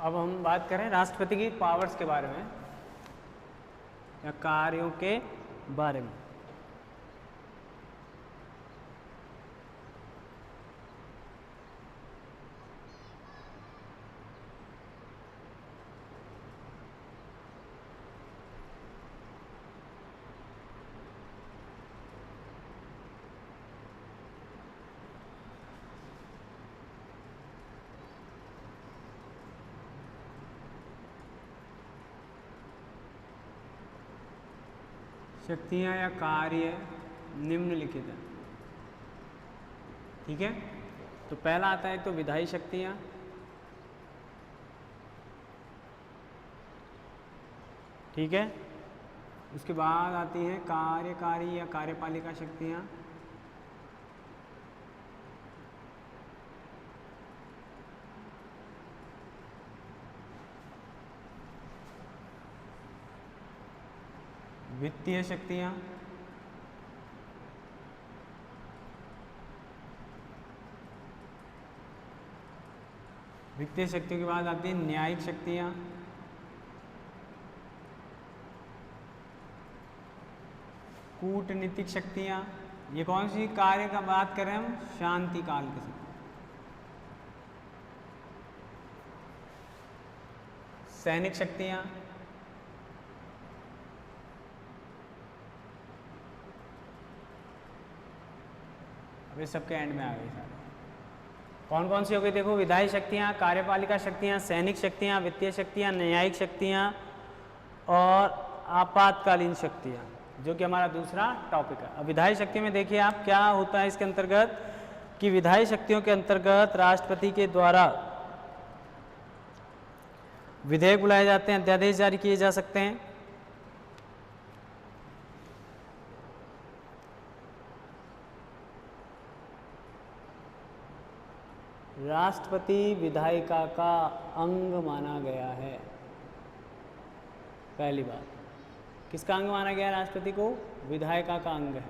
अब हम बात करें राष्ट्रपति की पावर्स के बारे में या कार्यों के बारे में। शक्तियां या कार्य निम्नलिखित है। ठीक है, तो पहला आता है तो विधायी शक्तियां, ठीक है। उसके बाद आती हैं कार्यकारी या कार्यपालिका शक्तियां, वित्तीय शक्तियां, वित्तीय शक्तियों के बाद आती है न्यायिक शक्तियां, कूटनीतिक शक्तियां। ये कौन सी कार्य का बात करें हम? शांति काल के समय। सैनिक शक्तियां, अब ये सबके एंड में आ गई सारे। कौन कौन सी हो गई देखो? विधायी शक्तियां, कार्यपालिका शक्तियां, सैनिक शक्तियां, वित्तीय शक्तियां, न्यायिक शक्तियां और आपातकालीन शक्तियां, जो कि हमारा दूसरा टॉपिक है। अब विधायी शक्ति में देखिए आप क्या होता है इसके अंतर्गत कि विधायी शक्तियों के अंतर्गत राष्ट्रपति के द्वारा विधेयक बुलाए जाते हैं, अध्यादेश जारी किए जा सकते हैं। राष्ट्रपति विधायिका का अंग माना गया है। पहली बात, किसका अंग माना गया है राष्ट्रपति को? विधायिका का अंग है।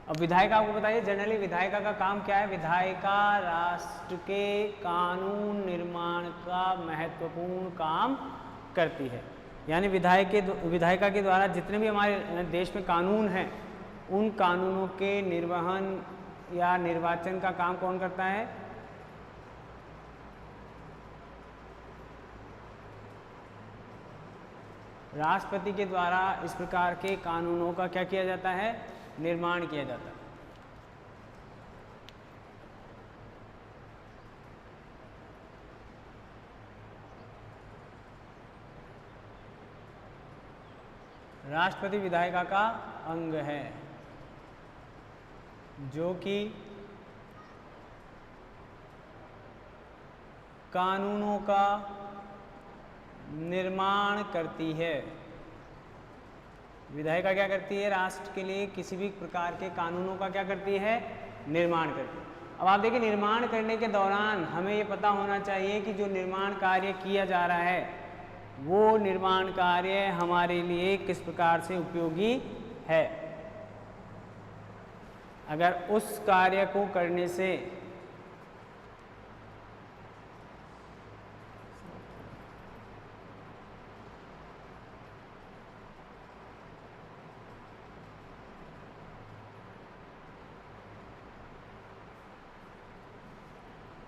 अब विधायिका आपको बताइए जनरली विधायिका का काम क्या है? विधायिका राष्ट्र के कानून निर्माण का महत्वपूर्ण काम करती है। यानी विधायिका के द्वारा जितने भी हमारे देश में कानून हैं, उन कानूनों के निर्वहन या निर्वाचन का काम कौन करता है? राष्ट्रपति के द्वारा इस प्रकार के कानूनों का क्या किया जाता है? निर्माण किया जाता है। राष्ट्रपति विधायिका का अंग है, जो कि कानूनों का निर्माण करती है। विधायिका क्या करती है? राष्ट्र के लिए किसी भी प्रकार के कानूनों का क्या करती है? निर्माण करती है। अब आप देखिए, निर्माण करने के दौरान हमें ये पता होना चाहिए कि जो निर्माण कार्य किया जा रहा है, वो निर्माण कार्य हमारे लिए किस प्रकार से उपयोगी है। अगर उस कार्य को करने से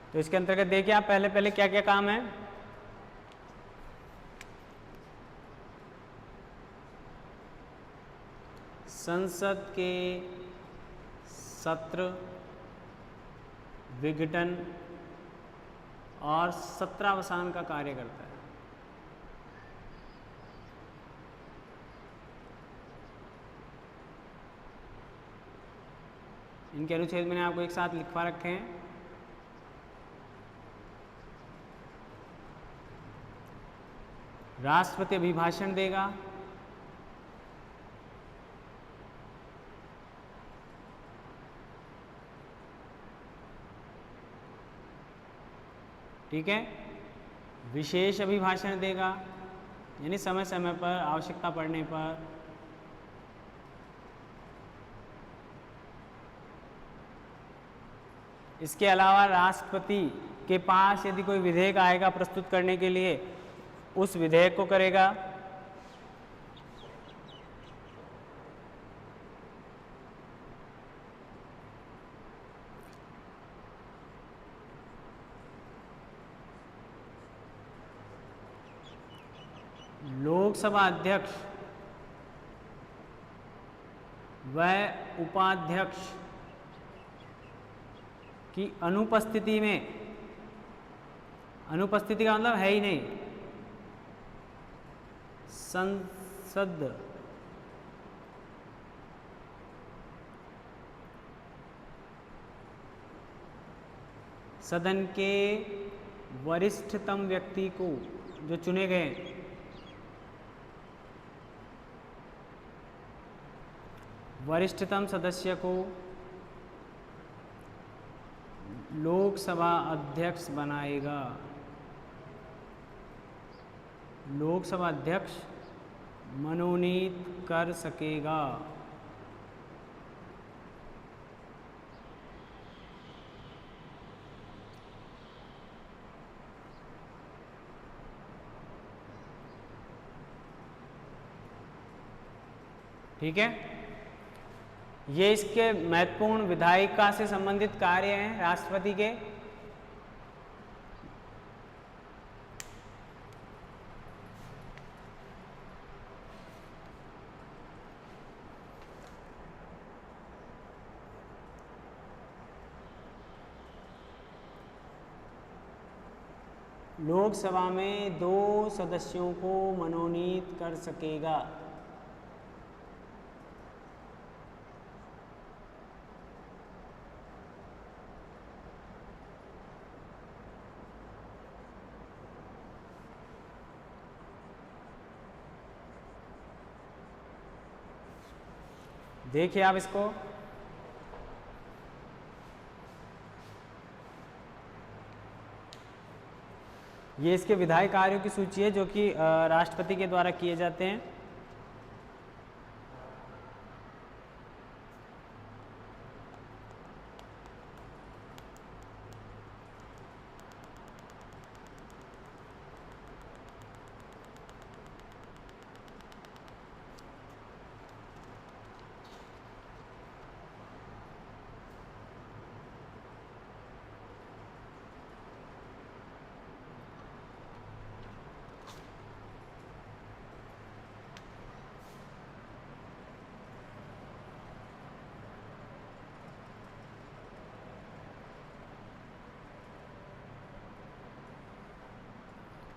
तो इसके अंतर्गत देखिए आप पहले क्या क्या काम है। संसद के सत्र, विघटन और सत्रावसान का कार्य करता है। इनके अनुच्छेद मैंने आपको एक साथ लिखवा रखे हैं। राष्ट्रपति अभिभाषण देगा, ठीक है। विशेष अभिभाषण देगा, यानी समय समय पर आवश्यकता पड़ने पर इसके अलावा राष्ट्रपति के पास यदि कोई विधेयक आएगा प्रस्तुत करने के लिए, उस विधेयक को करेगा। लोकसभा अध्यक्ष व उपाध्यक्ष की अनुपस्थिति में, अनुपस्थिति का मतलब है ही नहीं, संसद सदन के वरिष्ठतम व्यक्ति को, जो चुने गए, वरिष्ठतम सदस्य को लोकसभा अध्यक्ष बनाएगा। लोकसभा अध्यक्ष मनोनीत कर सकेगा। ठीक है, ये इसके महत्वपूर्ण विधायिका से संबंधित कार्य हैं राष्ट्रपति के। लोकसभा में 2 सदस्यों को मनोनीत कर सकेगा। देखिए आप इसको, ये इसके विधायी कार्यों की सूची है जो कि राष्ट्रपति के द्वारा किए जाते हैं।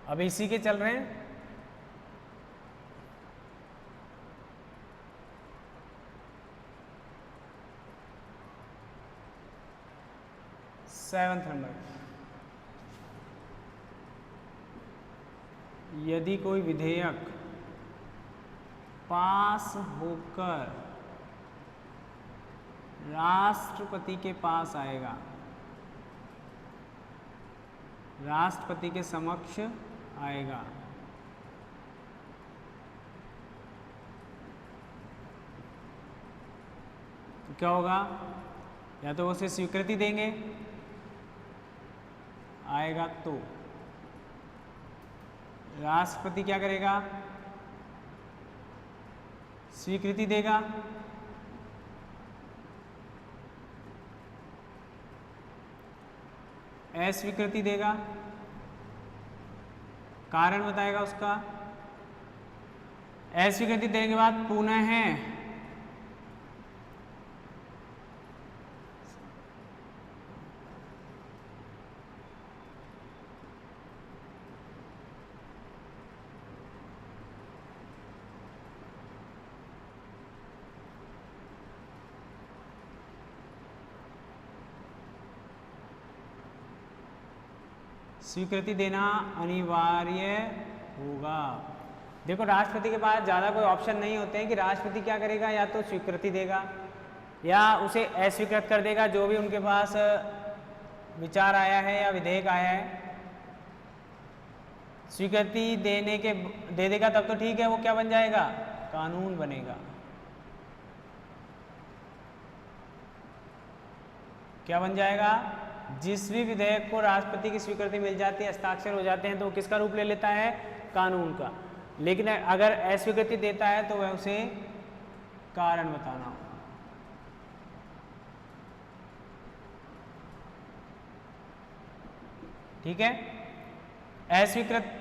अब इसी के चल रहे हैं। सेवंथ नंबर, यदि कोई विधेयक पास होकर राष्ट्रपति के पास आएगा, राष्ट्रपति के समक्ष आएगा, तो क्या होगा? या तो उसे स्वीकृति देंगे, आएगा तो राष्ट्रपति क्या करेगा? स्वीकृति देगा। अस्वीकृति देगा, कारण बताएगा उसका। अस्वीकृति देने के बाद पुनः स्वीकृति देना अनिवार्य होगा। देखो राष्ट्रपति के पास ज़्यादा कोई ऑप्शन नहीं होते हैं कि राष्ट्रपति क्या करेगा, या तो स्वीकृति देगा या उसे अस्वीकृत कर देगा, जो भी उनके पास विचार आया है या विधेयक आया है। स्वीकृति दे देगा तब तो ठीक है, वो क्या बन जाएगा? कानून बनेगा। क्या बन जाएगा? जिस भी विधेयक को राष्ट्रपति की स्वीकृति मिल जाती है, हस्ताक्षर हो जाते हैं, तो वो किसका रूप ले लेता है? कानून का। लेकिन अगर अस्वीकृति देता है तो वह उसे कारण बताना होगा। ठीक है। अस्वीकृत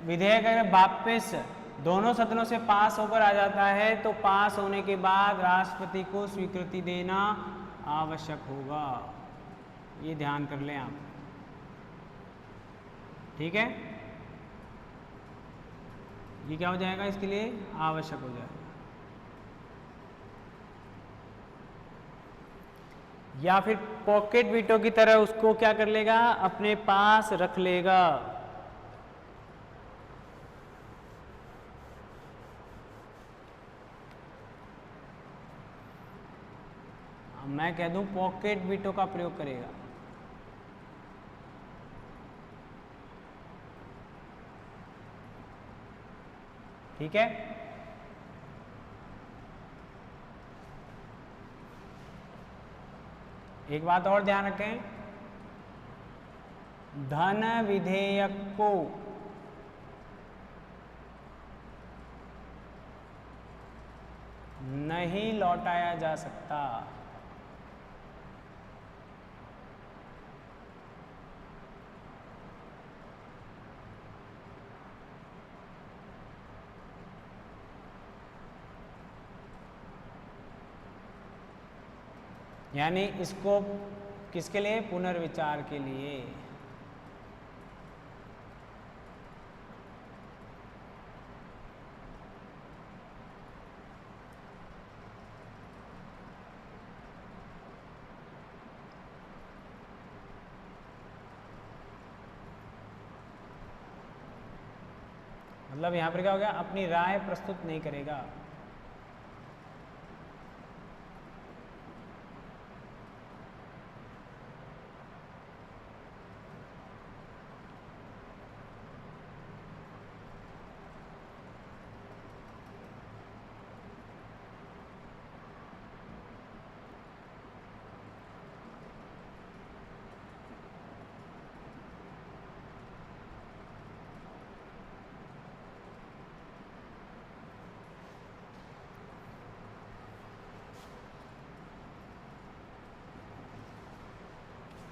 विधेयक अगर वापस दोनों सदनों से पास होकर आ जाता है तो पास होने के बाद राष्ट्रपति को स्वीकृति देना आवश्यक होगा। ये ध्यान कर लें आप। ठीक है, ये क्या हो जाएगा? इसके लिए आवश्यक हो जाएगा। या फिर पॉकेट वीटो की तरह उसको क्या कर लेगा? अपने पास रख लेगा। मैं कह दूं पॉकेट वीटो का प्रयोग करेगा। ठीक है। एक बात और ध्यान रखें, धन विधेयक को नहीं लौटाया जा सकता। यानी इसको किसके लिए? पुनर्विचार के लिए। मतलब यहां पर क्या हो गया? अपनी राय प्रस्तुत नहीं करेगा।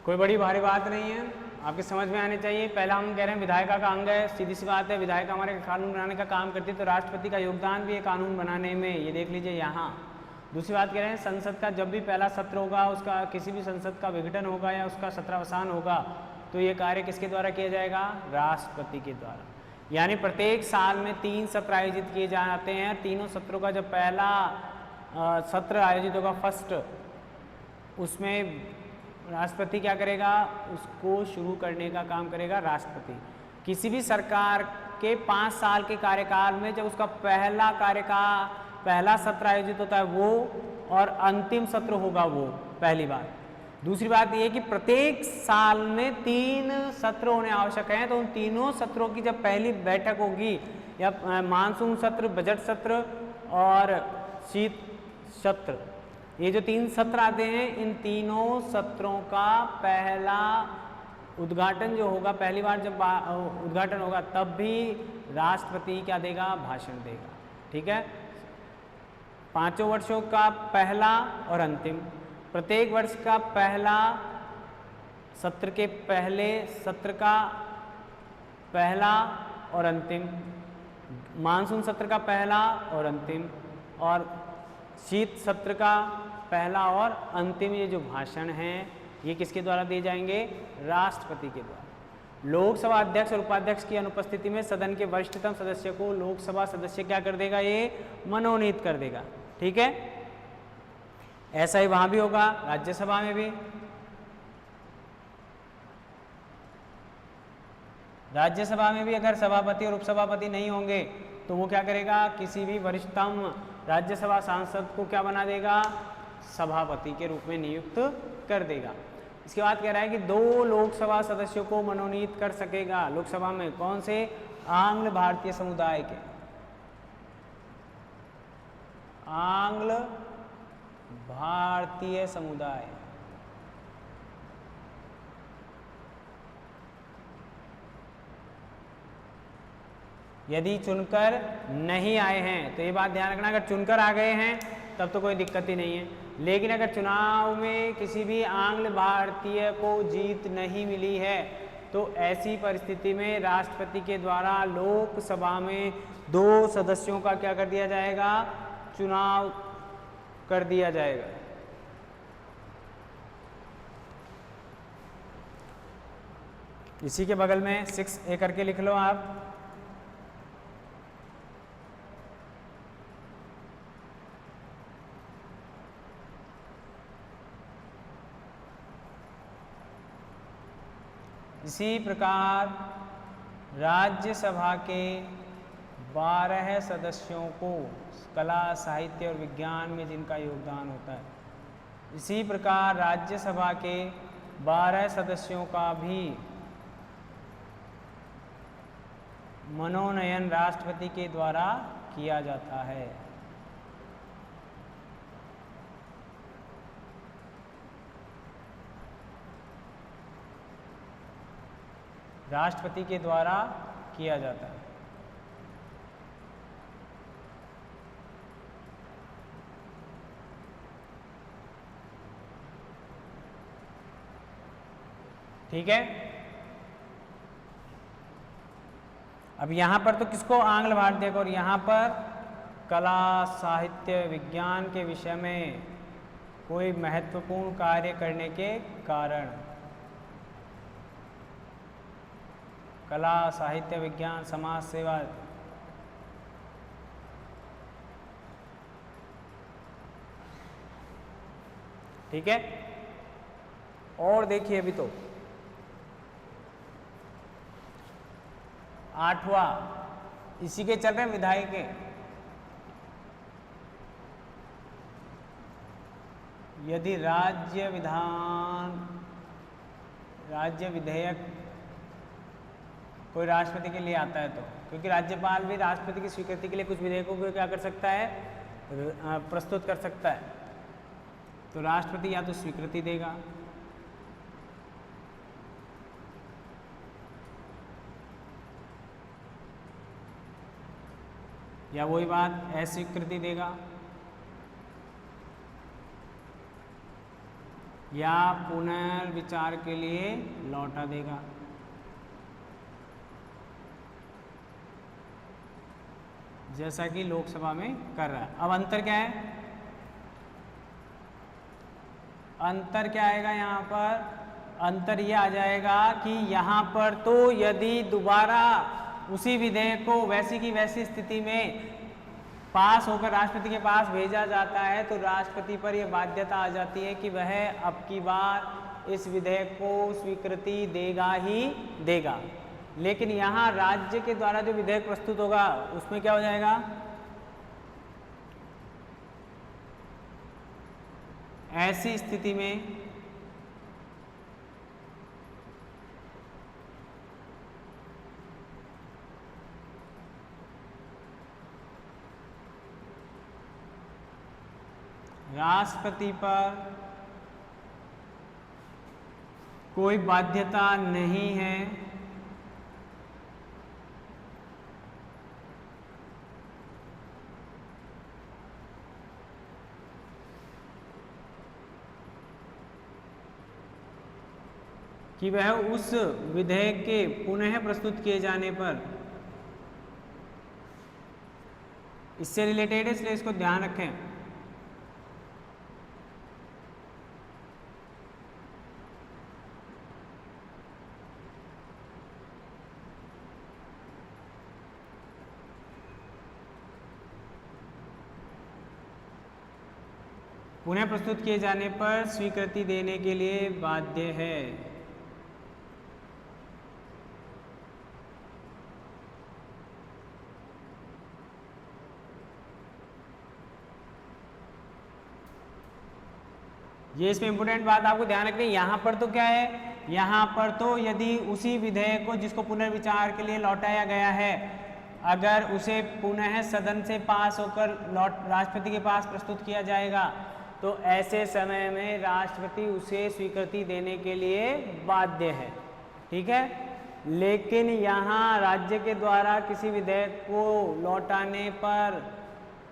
कोई बड़ी भारी बात नहीं है, आपके समझ में आनी चाहिए। पहला हम कह रहे हैं विधायिका का अंग है, सीधी सी बात है, विधायिका हमारे कानून बनाने का काम करती है, तो राष्ट्रपति का योगदान भी है कानून बनाने में, ये देख लीजिए यहाँ। दूसरी बात कह रहे हैं संसद का जब भी पहला सत्र होगा, उसका किसी भी संसद का विघटन होगा या उसका सत्रावसान होगा, तो ये कार्य किसके द्वारा किया जाएगा? राष्ट्रपति के द्वारा। यानी प्रत्येक साल में 3 सत्र आयोजित किए जाते हैं। तीनों सत्रों का जब पहला सत्र आयोजित होगा, फर्स्ट, उसमें राष्ट्रपति क्या करेगा? उसको शुरू करने का काम करेगा राष्ट्रपति। किसी भी सरकार के 5 साल के कार्यकाल में जब उसका पहला सत्र आयोजित होता है वो, और अंतिम सत्र होगा वो, पहली बात। दूसरी बात ये कि प्रत्येक साल में 3 सत्र होने आवश्यक हैं, तो उन तीनों सत्रों की जब पहली बैठक होगी, या मानसून सत्र, बजट सत्र और शीत सत्र, ये जो 3 सत्र आते हैं, इन तीनों सत्रों का पहला उद्घाटन जो होगा, पहली बार जब उद्घाटन होगा, तब भी राष्ट्रपति क्या देगा? भाषण देगा। ठीक है। 5 वर्षों का पहला और अंतिम, प्रत्येक वर्ष का पहला सत्र के पहले सत्र का पहला और अंतिम, मानसून सत्र का पहला और अंतिम, और शीत सत्र का पहला और अंतिम, ये जो भाषण हैं ये किसके द्वारा दिए जाएंगे? राष्ट्रपति के द्वारा। लोकसभा अध्यक्ष और उपाध्यक्ष की अनुपस्थिति में सदन के वरिष्ठतम सदस्य को लोकसभा सदस्य क्या कर देगा? ये मनोनीत कर देगा। ठीक है। ऐसा ही वहां भी होगा, राज्यसभा में भी। राज्यसभा में भी अगर सभापति और उपसभापति नहीं होंगे तो वो क्या करेगा? किसी भी वरिष्ठतम राज्यसभा सांसद को क्या बना देगा? सभापति के रूप में नियुक्त कर देगा। इसके बाद कह रहा है कि 2 लोकसभा सदस्यों को मनोनीत कर सकेगा लोकसभा में। कौन से? आंग्ल भारतीय समुदाय के। आंग्ल भारतीय समुदाय। यदि चुनकर नहीं आए हैं, तो ये बात ध्यान रखना, अगर चुनकर आ गए हैं तब तो कोई दिक्कत ही नहीं है, लेकिन अगर चुनाव में किसी भी आंग्ल भारतीय को जीत नहीं मिली है तो ऐसी परिस्थिति में राष्ट्रपति के द्वारा लोकसभा में 2 सदस्यों का क्या कर दिया जाएगा, चुनाव कर दिया जाएगा। इसी के बगल में 6A करके लिख लो आप। इसी प्रकार राज्यसभा के 12 सदस्यों को कला, साहित्य और विज्ञान में जिनका योगदान होता है, इसी प्रकार राज्यसभा के 12 सदस्यों का भी मनोनयन राष्ट्रपति के द्वारा किया जाता है। राष्ट्रपति के द्वारा किया जाता है। ठीक है। अब यहां पर तो किसको, आंग्ल भारतीय को, और यहां पर कला, साहित्य, विज्ञान के विषय में कोई महत्वपूर्ण कार्य करने के कारण, कला, साहित्य, विज्ञान, समाज सेवा, ठीक है। और देखिए अभी तो 8वां इसी के चल रहे विधायक के, यदि राज्य विधेयक कोई राष्ट्रपति के लिए आता है तो, क्योंकि राज्यपाल भी राष्ट्रपति की स्वीकृति के लिए कुछ विधेयकों को क्या कर सकता है, प्रस्तुत कर सकता है, तो राष्ट्रपति या तो स्वीकृति देगा या वही बात अस्वीकृति देगा, या पुनर्विचार के लिए लौटा देगा। जैसा कि लोकसभा में कर रहा है। अब अंतर क्या है, अंतर क्या आएगा यहाँ पर, अंतर ये आ जाएगा कि यहाँ पर तो यदि दोबारा उसी विधेयक को वैसी की वैसी स्थिति में पास होकर राष्ट्रपति के पास भेजा जाता है तो राष्ट्रपति पर यह बाध्यता आ जाती है कि वह अब की बार इस विधेयक को स्वीकृति देगा ही देगा। लेकिन यहाँ राज्य के द्वारा जो विधेयक प्रस्तुत होगा उसमें क्या हो जाएगा, ऐसी स्थिति में राष्ट्रपति पर कोई बाध्यता नहीं है कि वह उस विधेयक के पुनः प्रस्तुत किए जाने पर, इससे रिलेटेड है इसलिए इसको ध्यान रखें, पुनः प्रस्तुत किए जाने पर स्वीकृति देने के लिए बाध्य है। ये इसमें इंपोर्टेंट बात आपको ध्यान रखनी है। यहाँ पर तो क्या है, यहाँ पर तो यदि उसी विधेयक को जिसको पुनर्विचार के लिए लौटाया गया है, अगर उसे पुनः सदन से पास होकर राष्ट्रपति के पास प्रस्तुत किया जाएगा तो ऐसे समय में राष्ट्रपति उसे स्वीकृति देने के लिए बाध्य है। ठीक है, लेकिन यहाँ राज्य के द्वारा किसी विधेयक को लौटाने पर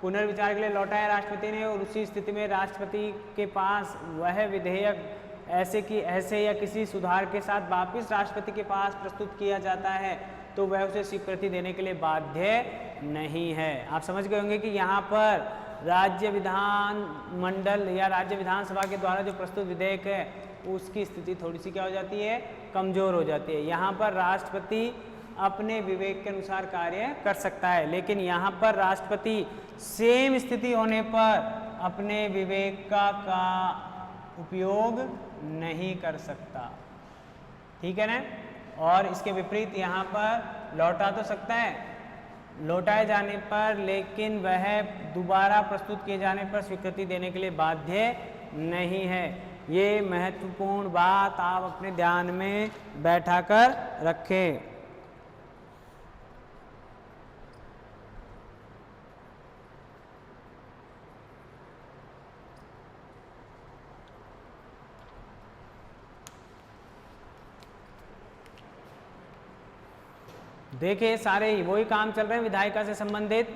पुनर्विचार के लिए लौटाया राष्ट्रपति ने, और उसी स्थिति में राष्ट्रपति के पास वह विधेयक ऐसे या किसी सुधार के साथ वापस राष्ट्रपति के पास प्रस्तुत किया जाता है, तो वह उसे स्वीकृति देने के लिए बाध्य नहीं है। आप समझ गए होंगे कि यहाँ पर राज्य विधान मंडल या राज्य विधानसभा के द्वारा जो प्रस्तुत विधेयक है उसकी स्थिति थोड़ी सी क्या हो जाती है, कमजोर हो जाती है। यहाँ पर राष्ट्रपति अपने विवेक के अनुसार कार्य कर सकता है, लेकिन यहाँ पर राष्ट्रपति सेम स्थिति होने पर अपने विवेक का उपयोग नहीं कर सकता, ठीक है ना। और इसके विपरीत यहाँ पर लौटा तो सकता है, लौटाए जाने पर, लेकिन वह दोबारा प्रस्तुत किए जाने पर स्वीकृति देने के लिए बाध्य नहीं है। ये महत्वपूर्ण बात आप अपने ध्यान में बैठा कर रखें। देखिए सारे वही काम चल रहे हैं विधायिका से संबंधित।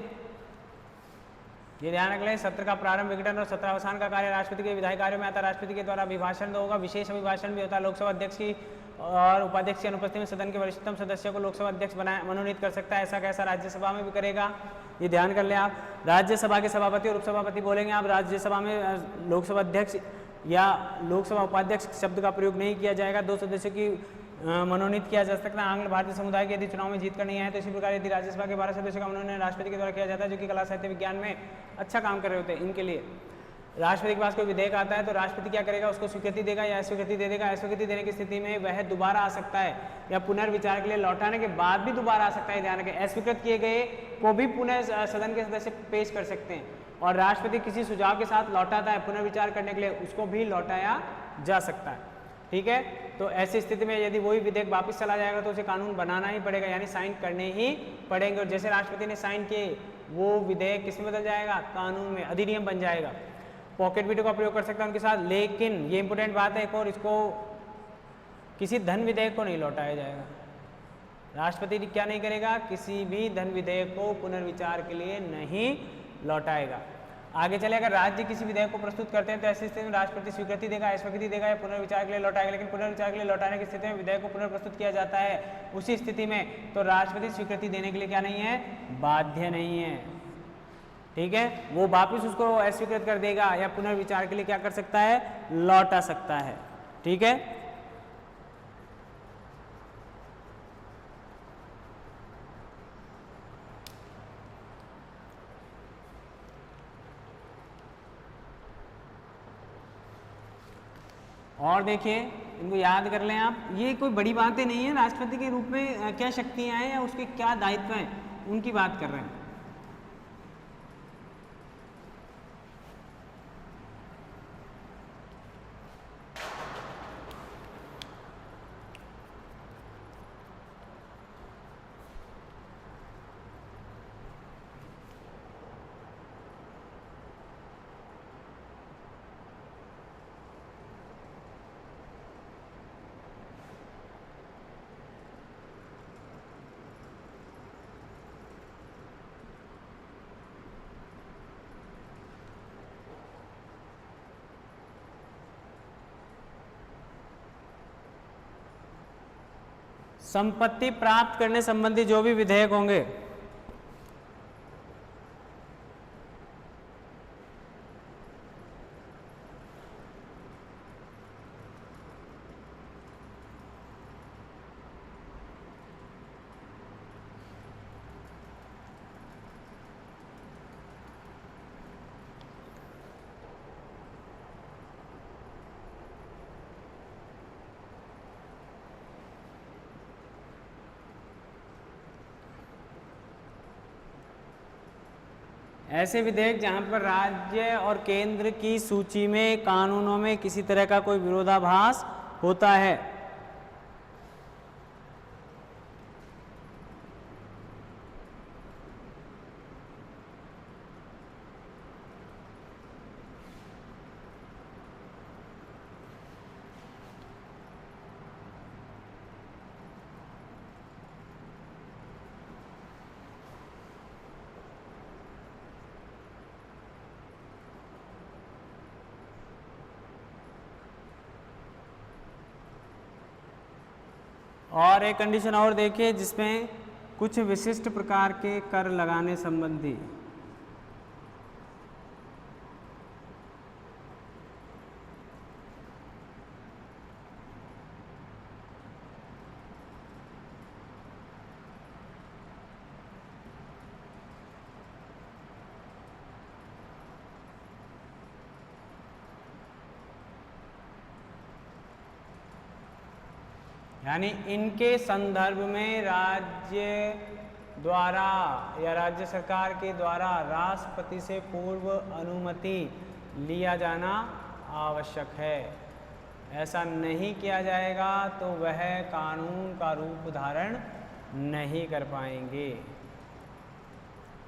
ये ध्यान रख लें, सत्र का प्रारंभ, विघटन और सत्रावसान का कार्य राष्ट्रपति के विधायी कार्यों में आता है। राष्ट्रपति के द्वारा अभिभाषण होगा, विशेष अभिभाषण भी होता है। लोकसभा अध्यक्ष की और उपाध्यक्ष की अनुपस्थिति में सदन के वरिष्ठतम सदस्य को लोकसभा अध्यक्ष मनोनीत कर सकता है। ऐसा कैसा राज्यसभा में भी करेगा, ये ध्यान कर लें आप। राज्यसभा के सभापति और उपसभापति बोलेंगे आप, राज्यसभा में लोकसभा अध्यक्ष या लोकसभा उपाध्यक्ष शब्द का प्रयोग नहीं किया जाएगा। 2 सदस्यों की मनोनीत किया जा सकता है। आंग्ल भारतीय समुदाय के यदि चुनाव में जीत कर नहीं आए तो इसी प्रकार यदि राज्यसभा के 12 सदस्यों का मनोनयन राष्ट्रपति के द्वारा किया जाता है, जो कि कला साहित्य विज्ञान में अच्छा काम कर रहे होते हैं, इनके लिए राष्ट्रपति के पास कोई विधेयक आता है तो राष्ट्रपति क्या करेगा, उसको स्वीकृति देगा या अस्वीकृति दे देगा। अस्वीकृति देने की स्थिति में वह दोबारा आ सकता है या पुनर्विचार के लिए लौटाने के बाद भी दोबारा आ सकता है। ध्यान रखें, अस्वीकृत किए गए को भी पुनः सदन के सदस्य पेश कर सकते हैं, और राष्ट्रपति किसी सुझाव के साथ लौटाता है पुनर्विचार करने के लिए, उसको भी लौटाया जा सकता है, ठीक है। तो ऐसी स्थिति में यदि वही विधेयक वापस चला जाएगा तो उसे कानून बनाना ही पड़ेगा, यानी साइन करने ही पड़ेंगे। और जैसे राष्ट्रपति ने साइन किए वो विधेयक किस में बदल जाएगा, कानून में, अधिनियम बन जाएगा। पॉकेट वीटो का प्रयोग कर सकता है उनके साथ, लेकिन ये इंपॉर्टेंट बात है एक और, इसको किसी धन विधेयक को नहीं लौटाया जाएगा। राष्ट्रपति क्या नहीं करेगा, किसी भी धन विधेयक को पुनर्विचार के लिए नहीं लौटाएगा। आगे चले, अगर राज्य किसी विधेयक को प्रस्तुत करते हैं तो ऐसी स्थिति में राष्ट्रपति स्वीकृति देगा, अस्वीकृति देगा या पुनर्विचार के लिए लौटाएगा। लेकिन पुनर्विचार के लिए लौटाने की स्थिति में विधेयक को पुनर्प्रस्तुत किया जाता है, उसी स्थिति में तो राष्ट्रपति स्वीकृति देने के लिए क्या नहीं है, बाध्य नहीं है, ठीक है। वो वापिस उसको अस्वीकृत कर देगा या पुनर्विचार के लिए क्या कर सकता है, लौटा सकता है, ठीक है। और देखिए, इनको याद कर लें आप, ये कोई बड़ी बातें नहीं है। राष्ट्रपति के रूप में क्या शक्तियां हैं या उसके क्या दायित्व हैं, उनकी बात कर रहे हैं। संपत्ति प्राप्त करने संबंधी जो भी विधेयक होंगे, ऐसे विधेयक जहां पर राज्य और केंद्र की सूची में कानूनों में किसी तरह का कोई विरोधाभास होता है, और एक कंडीशन और देखिए जिसमें कुछ विशिष्ट प्रकार के कर लगाने संबंधी यानी इनके संदर्भ में राज्य द्वारा या राज्य सरकार के द्वारा राष्ट्रपति से पूर्व अनुमति लिया जाना आवश्यक है। ऐसा नहीं किया जाएगा तो वह कानून का रूप धारण नहीं कर पाएंगे।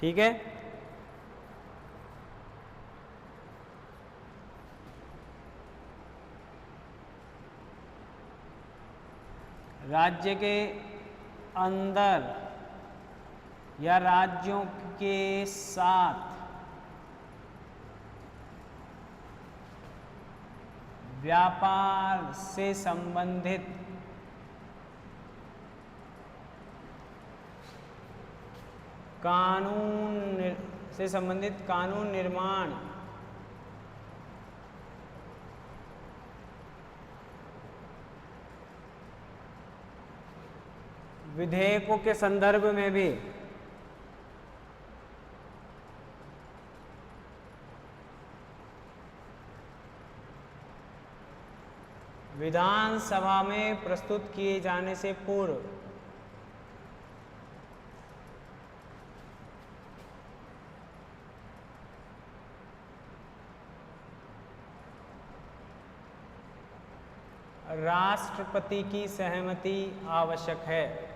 ठीक है। राज्य के अंदर या राज्यों के साथ व्यापार से संबंधित कानून निर्माण विधेयकों के संदर्भ में भी विधानसभा में प्रस्तुत किए जाने से पूर्व राष्ट्रपति की सहमति आवश्यक है।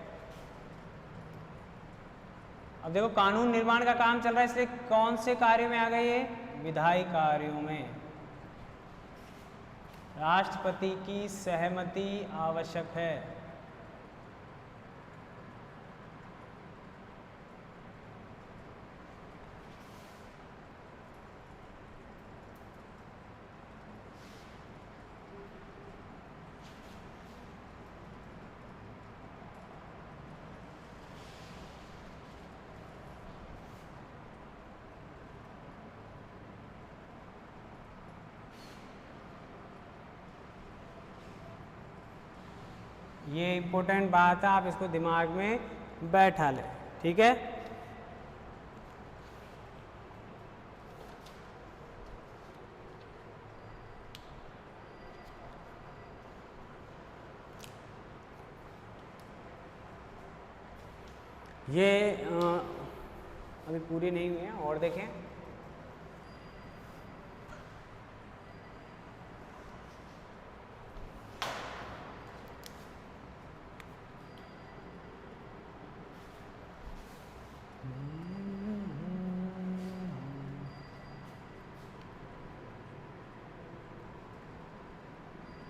अब देखो कानून निर्माण का काम चल रहा है, इसलिए कौन से कार्य में आ गए ये? विधायी कार्यों में राष्ट्रपति की सहमति आवश्यक है। ये इम्पोर्टेंट बात है, आप इसको दिमाग में बैठा लें। ठीक है। ये अभी पूरी नहीं हुई है और देखें।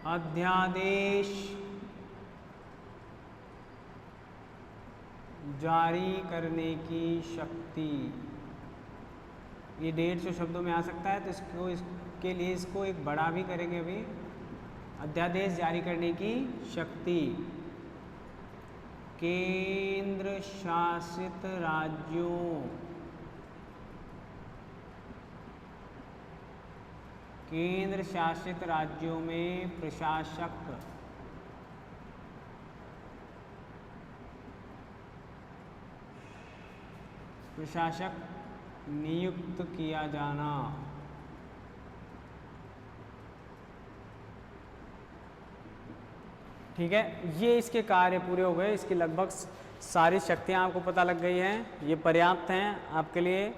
अध्यादेश जारी करने की शक्ति, ये 150 शब्दों में आ सकता है, तो इसके लिए इसको एक बड़ा भी करेंगे अभी। अध्यादेश जारी करने की शक्ति केंद्र शासित राज्यों में प्रशासक नियुक्त किया जाना। ठीक है। ये इसके कार्य पूरे हो गए। इसकी लगभग सारी शक्तियां आपको पता लग गई हैं। ये पर्याप्त हैं आपके लिए।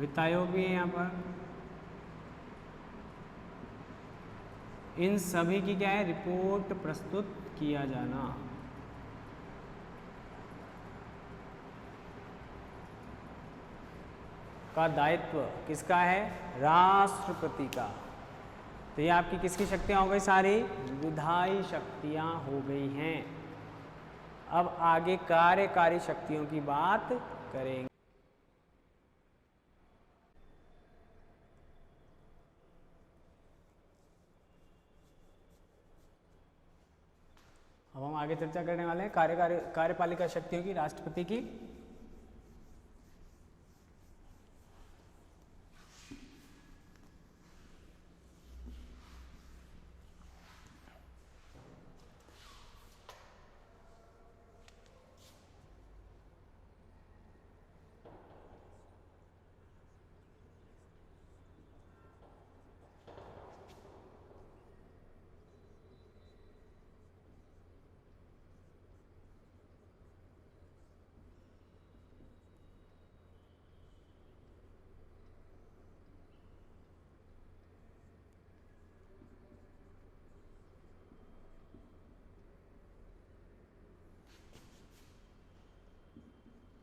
वित्तायोग भी है यहाँ पर। इन सभी की क्या है, रिपोर्ट प्रस्तुत किया जाना। का दायित्व किसका है, राष्ट्रपति का। तो ये आपकी किसकी शक्तियां हो गई, सारी विधायी शक्तियां हो गई हैं। अब आगे कार्यकारी शक्तियों की बात करेंगे। अब हम आगे चर्चा करने वाले हैं कार्यपालिका शक्तियों की, राष्ट्रपति की।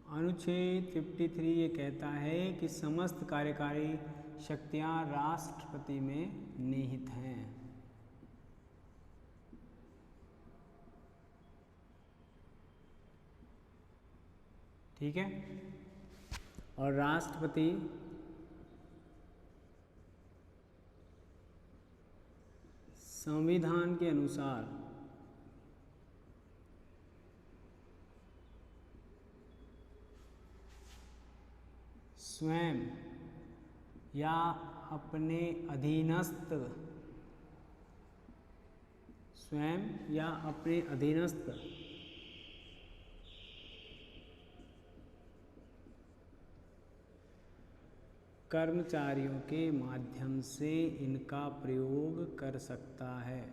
अनुच्छेद 53 ये कहता है कि समस्त कार्यकारी शक्तियां राष्ट्रपति में निहित हैं। ठीक है, और राष्ट्रपति संविधान के अनुसार स्वयं या अपने अधीनस्थ कर्मचारियों के माध्यम से इनका प्रयोग कर सकता है।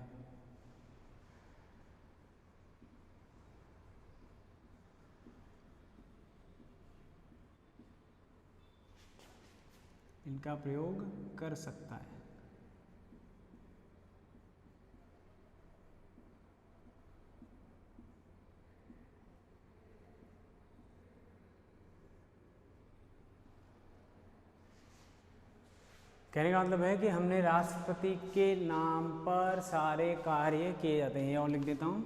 इनका प्रयोग कर सकता है। कहने का मतलब है कि हमने राष्ट्रपति के नाम पर सारे कार्य किए जाते हैं। ये और लिख देता हूं,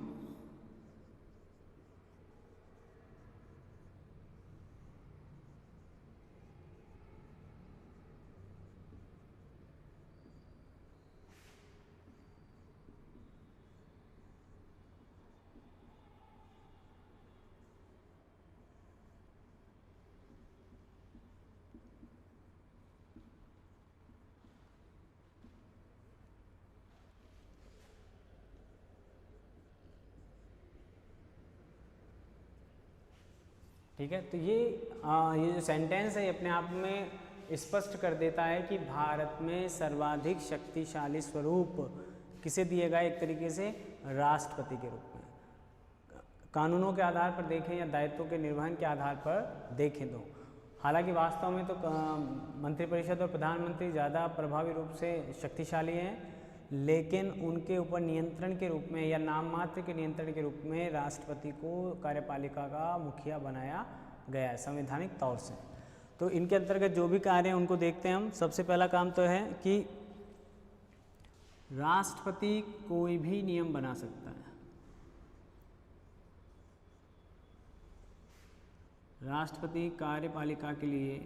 ठीक है। तो ये जो सेंटेंस है ये अपने आप में स्पष्ट कर देता है कि भारत में सर्वाधिक शक्तिशाली स्वरूप किसे दिए गए, एक तरीके से राष्ट्रपति के रूप में। कानूनों के आधार पर देखें या दायित्वों के निर्वहन के आधार पर देखें तो हालांकि वास्तव में तो मंत्रिपरिषद और प्रधानमंत्री ज़्यादा प्रभावी रूप से शक्तिशाली हैं, लेकिन उनके ऊपर नियंत्रण के रूप में या नाम मात्र के नियंत्रण के रूप में राष्ट्रपति को कार्यपालिका का मुखिया बनाया गया है संवैधानिक तौर से। तो इनके अंतर्गत जो भी कार्य हैं उनको देखते हैं हम। सबसे पहला काम तो है कि राष्ट्रपति कोई भी नियम बना सकता है। राष्ट्रपति कार्यपालिका के लिए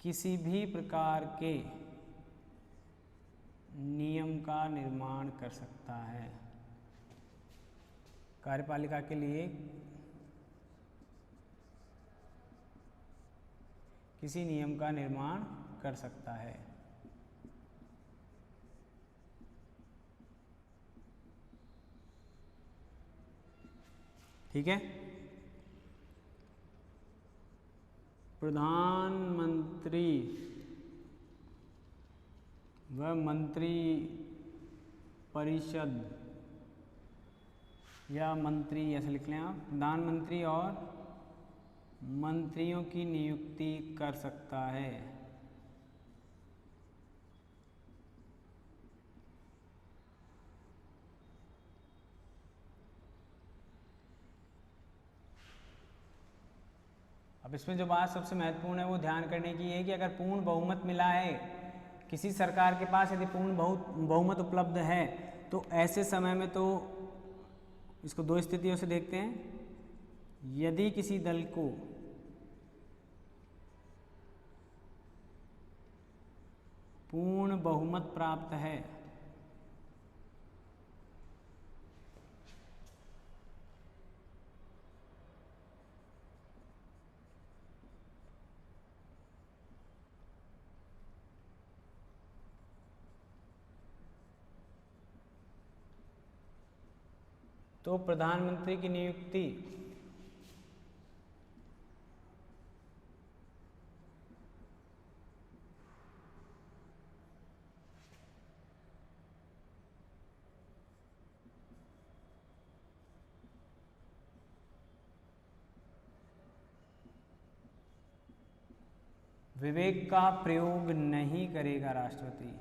किसी भी प्रकार के नियम का निर्माण कर सकता है। कार्यपालिका के लिए किसी नियम का निर्माण कर सकता है। ठीक है। प्रधानमंत्री व मंत्री परिषद या मंत्री ऐसे लिख लें आप, प्रधानमंत्री और मंत्रियों की नियुक्ति कर सकता है। अब इसमें जो बात सबसे महत्वपूर्ण है वो ध्यान करने की है कि अगर पूर्ण बहुमत मिला है किसी सरकार के पास, यदि पूर्ण बहुमत उपलब्ध है, तो ऐसे समय में तो इसको दो स्थितियों से देखते हैं। यदि किसी दल को पूर्ण बहुमत प्राप्त है तो प्रधानमंत्री की नियुक्ति विवेक का प्रयोग नहीं करेगा राष्ट्रपति।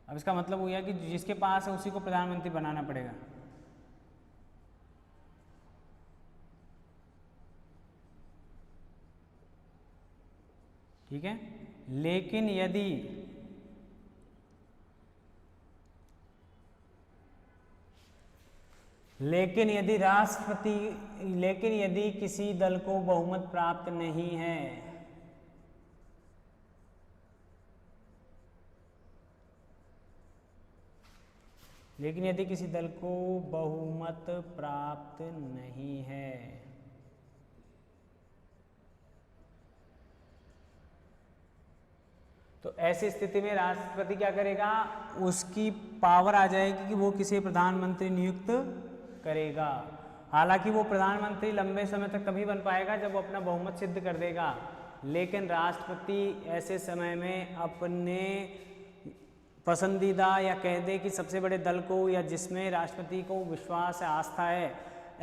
अब इसका मतलब हुआ कि जिसके पास है उसी को प्रधानमंत्री बनाना पड़ेगा। ठीक है, लेकिन यदि किसी दल को बहुमत प्राप्त नहीं है, लेकिन यदि किसी दल को बहुमत प्राप्त नहीं है तो ऐसी स्थिति में राष्ट्रपति क्या करेगा, उसकी पावर आ जाएगी कि वो किसी प्रधानमंत्री नियुक्त करेगा। हालांकि वो प्रधानमंत्री लंबे समय तक तभी बन पाएगा जब वो अपना बहुमत सिद्ध कर देगा, लेकिन राष्ट्रपति ऐसे समय में अपने पसंदीदा या कह दे कि सबसे बड़े दल को या जिसमें राष्ट्रपति को विश्वास है, आस्था है,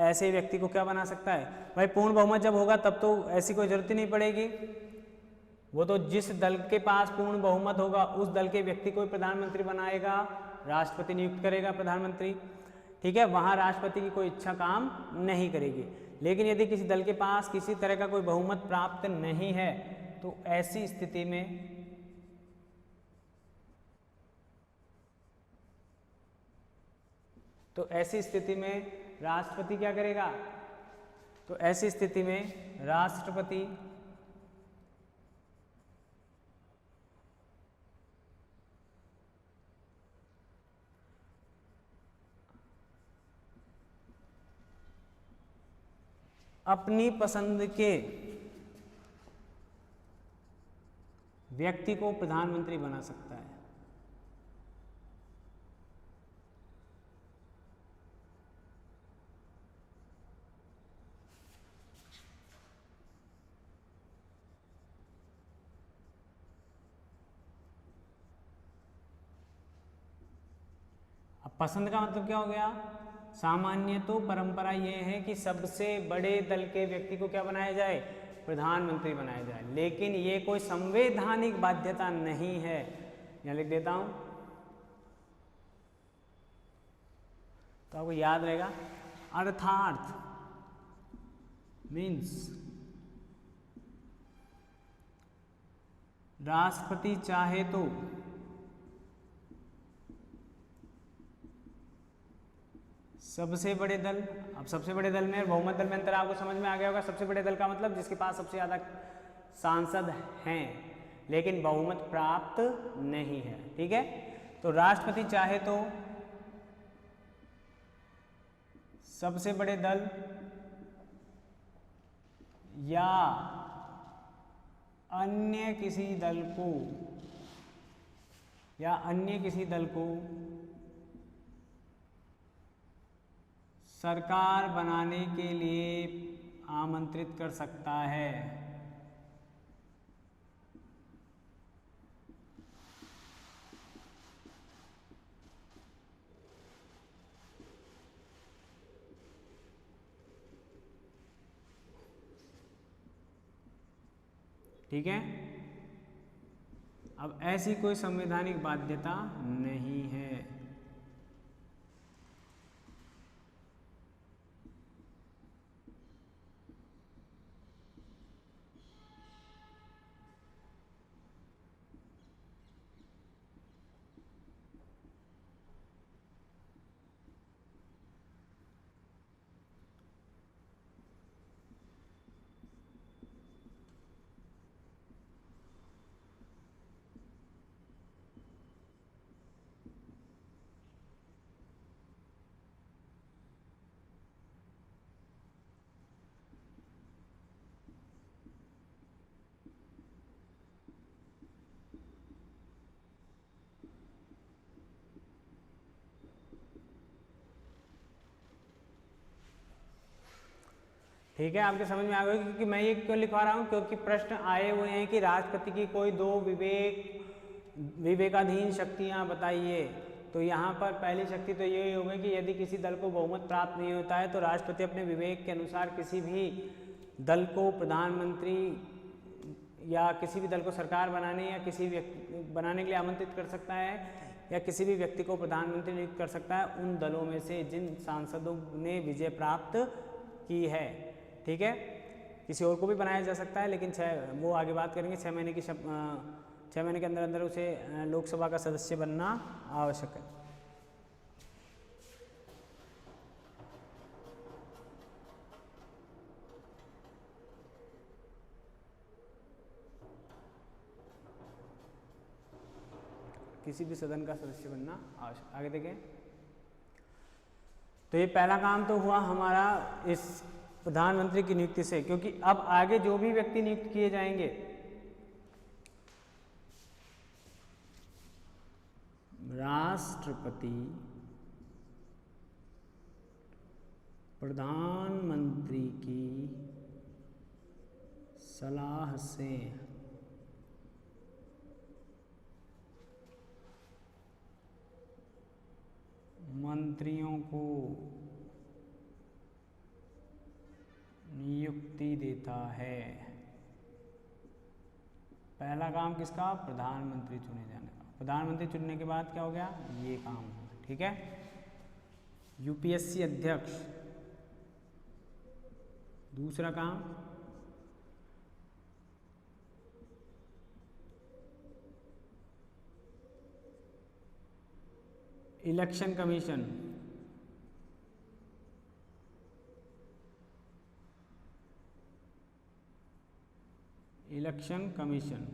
ऐसे व्यक्ति को क्या बना सकता है। भाई पूर्ण बहुमत जब होगा तब तो ऐसी कोई जरूरत ही नहीं पड़ेगी, वो तो जिस दल के पास पूर्ण बहुमत होगा उस दल के व्यक्ति को प्रधानमंत्री बनाएगा, राष्ट्रपति नियुक्त करेगा प्रधानमंत्री। ठीक है, वहाँ राष्ट्रपति की कोई इच्छा काम नहीं करेगी। लेकिन यदि किसी दल के पास किसी तरह का कोई बहुमत प्राप्त नहीं है तो ऐसी स्थिति में राष्ट्रपति क्या करेगा, तो ऐसी स्थिति में राष्ट्रपति अपनी पसंद के व्यक्ति को प्रधानमंत्री बना सकता है। अब पसंद का मतलब क्या हो गया, सामान्य तो परंपरा ये है कि सबसे बड़े दल के व्यक्ति को क्या बनाया जाए, प्रधानमंत्री बनाया जाए, लेकिन ये कोई संवैधानिक बाध्यता नहीं है। यहां लिख देता हूं तो आपको याद रहेगा। अर्थार्थ मीन्स राष्ट्रपति चाहे तो सबसे बड़े दल, अब सबसे बड़े दल में और बहुमत दल में अंतर आपको समझ में आ गया होगा। सबसे बड़े दल का मतलब जिसके पास सबसे ज़्यादा सांसद हैं लेकिन बहुमत प्राप्त नहीं है। ठीक है, तो राष्ट्रपति चाहे तो सबसे बड़े दल या अन्य किसी दल को सरकार बनाने के लिए आमंत्रित कर सकता है। ठीक है। अब ऐसी कोई संवैधानिक बाध्यता नहीं है। ठीक है, आपके समझ में आ गया क्योंकि मैं ये क्यों लिखवा रहा हूँ, क्योंकि प्रश्न आए हुए हैं कि राष्ट्रपति की कोई दो विवेकाधीन शक्तियाँ बताइए। तो यहाँ पर पहली शक्ति तो यही होगी कि यदि किसी दल को बहुमत प्राप्त नहीं होता है तो राष्ट्रपति अपने विवेक के अनुसार किसी भी दल को प्रधानमंत्री या किसी भी दल को सरकार बनाने या किसी व्यक्ति बनाने के लिए आमंत्रित कर सकता है या किसी भी व्यक्ति को प्रधानमंत्री नियुक्त कर सकता है उन दलों में से जिन सांसदों ने विजय प्राप्त की है। ठीक है, किसी और को भी बनाया जा सकता है, लेकिन वो आगे बात करेंगे। 6 महीने की 6 महीने के अंदर अंदर उसे लोकसभा का सदस्य बनना आवश्यक है। किसी भी सदन का सदस्य बनना आवश्यक। आगे देखें, तो ये पहला काम तो हुआ हमारा इस प्रधानमंत्री की नियुक्ति से, क्योंकि अब आगे जो भी व्यक्ति नियुक्त किए जाएंगे राष्ट्रपति प्रधानमंत्री की सलाह से मंत्रियों को नियुक्ति देता है। पहला काम किसका? प्रधानमंत्री चुने जाने का। प्रधानमंत्री चुनने के बाद क्या हो गया? ये काम हो गया। ठीक है, यूपीएससी अध्यक्ष। दूसरा काम इलेक्शन कमीशन। इलेक्शन कमीशन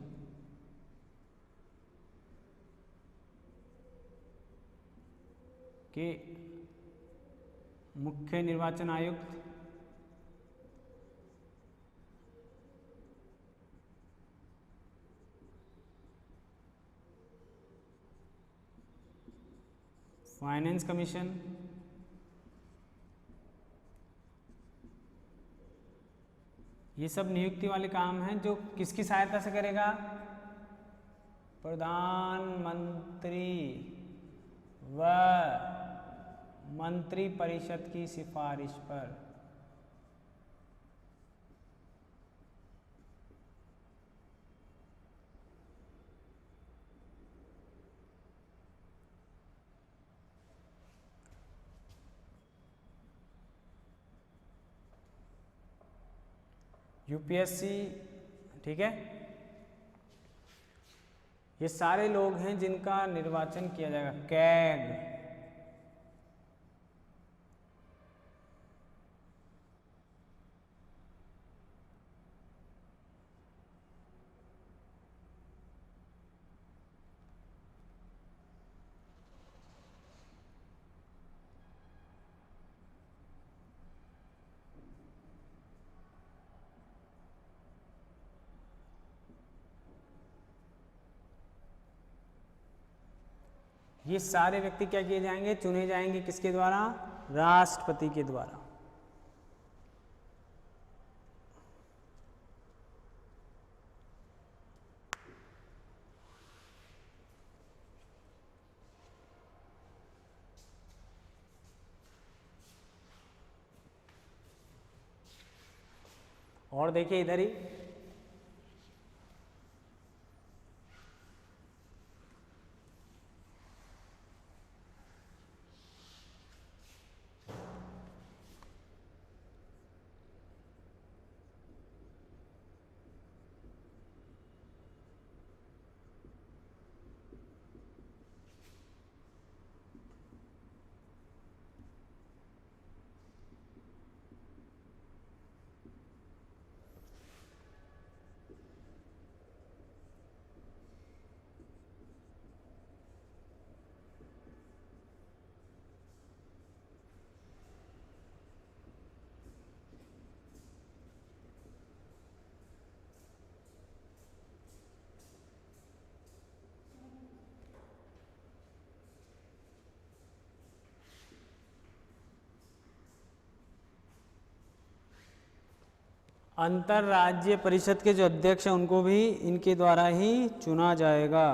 के मुख्य निर्वाचन आयुक्त फाइनेंस कमीशन ये सब नियुक्ति वाले काम हैं जो किसकी सहायता से करेगा? प्रधानमंत्री व मंत्री परिषद की सिफारिश पर। यूपीएससी, ठीक है, ये सारे लोग हैं जिनका निर्वाचन किया जाएगा। कैग, ये सारे व्यक्ति क्या किए जाएंगे? चुने जाएंगे। किसके द्वारा? राष्ट्रपति के द्वारा। और देखिए इधर ही अंतरराज्य परिषद के जो अध्यक्ष हैं उनको भी इनके द्वारा ही चुना जाएगा।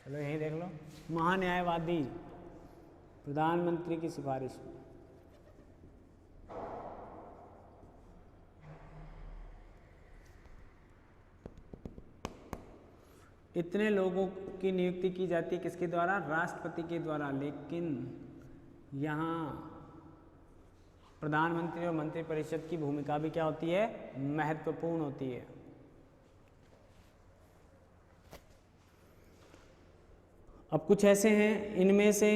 चलो यही देख लो, महान्यायवादी प्रधानमंत्री की सिफारिश। इतने लोगों की नियुक्ति की जाती है किसके द्वारा? राष्ट्रपति के द्वारा। लेकिन यहाँ प्रधानमंत्री और मंत्रिपरिषद की भूमिका भी क्या होती है? महत्वपूर्ण होती है। अब कुछ ऐसे हैं, इनमें से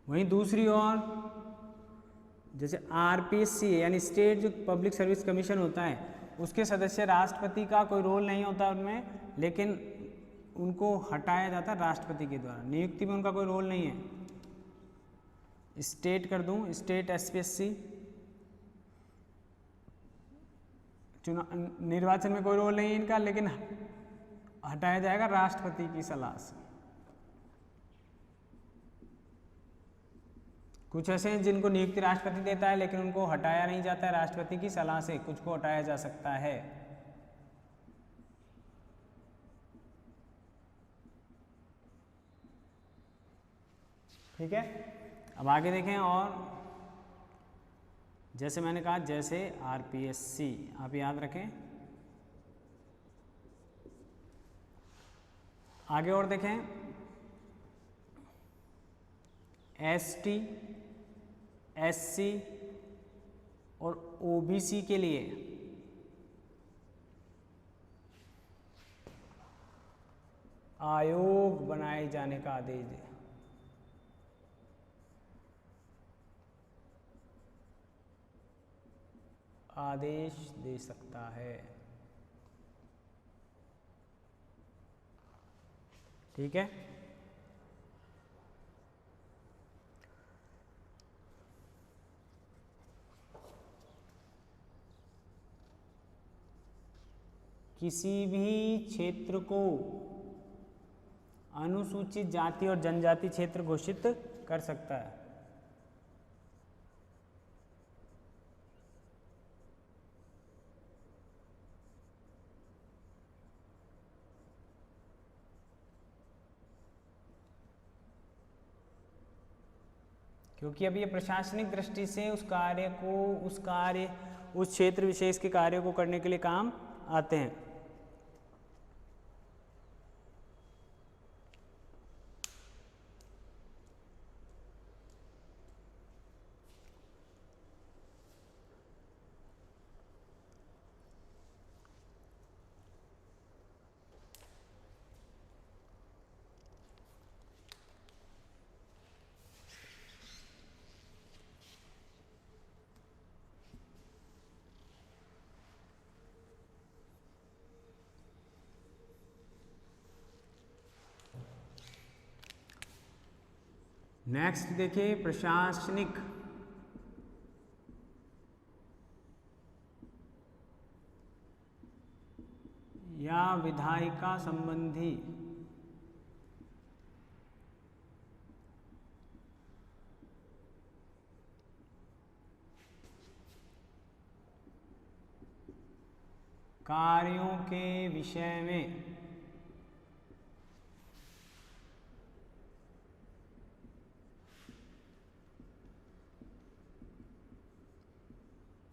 वहीं दूसरी ओर जैसे आरपीएससी यानी स्टेट जो पब्लिक सर्विस कमीशन होता है, उसके सदस्य राष्ट्रपति का कोई रोल नहीं होता उनमें, लेकिन उनको हटाया जाता है राष्ट्रपति के द्वारा। नियुक्ति में उनका कोई रोल नहीं है। स्टेट कर दूं, स्टेट एसपीएससी, चुनाव निर्वाचन में कोई रोल नहीं है इनका, लेकिन हटाया जाएगा राष्ट्रपति की सलाह से। कुछ ऐसे हैं जिनको नियुक्ति राष्ट्रपति देता है, लेकिन उनको हटाया नहीं जाता है राष्ट्रपति की सलाह से, कुछ को हटाया जा सकता है। ठीक है, अब आगे देखें। और जैसे मैंने कहा, जैसे आरपीएससी, आप याद रखें। आगे और देखें, एसटी, एससी और ओबीसी के लिए आयोग बनाए जाने का आदेश दे। आदेश दे सकता है। ठीक है, किसी भी क्षेत्र को अनुसूचित जाति और जनजाति क्षेत्र घोषित कर सकता है। क्योंकि अब ये प्रशासनिक दृष्टि से उस क्षेत्र विशेष के कार्य को करने के लिए काम आते हैं। नेक्स्ट देखिए, प्रशासनिक या विधायिका संबंधी कार्यों के विषय में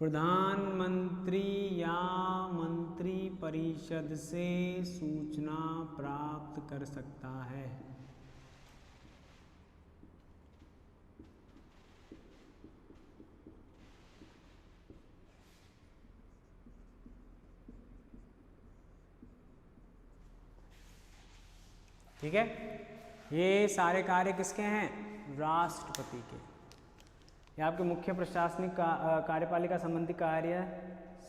प्रधानमंत्री या मंत्रिपरिषद से सूचना प्राप्त कर सकता है। ठीक है, ये सारे कार्य किसके हैं? राष्ट्रपति के। ये आपके मुख्य प्रशासनिक कार्यपालिका संबंधी कार्य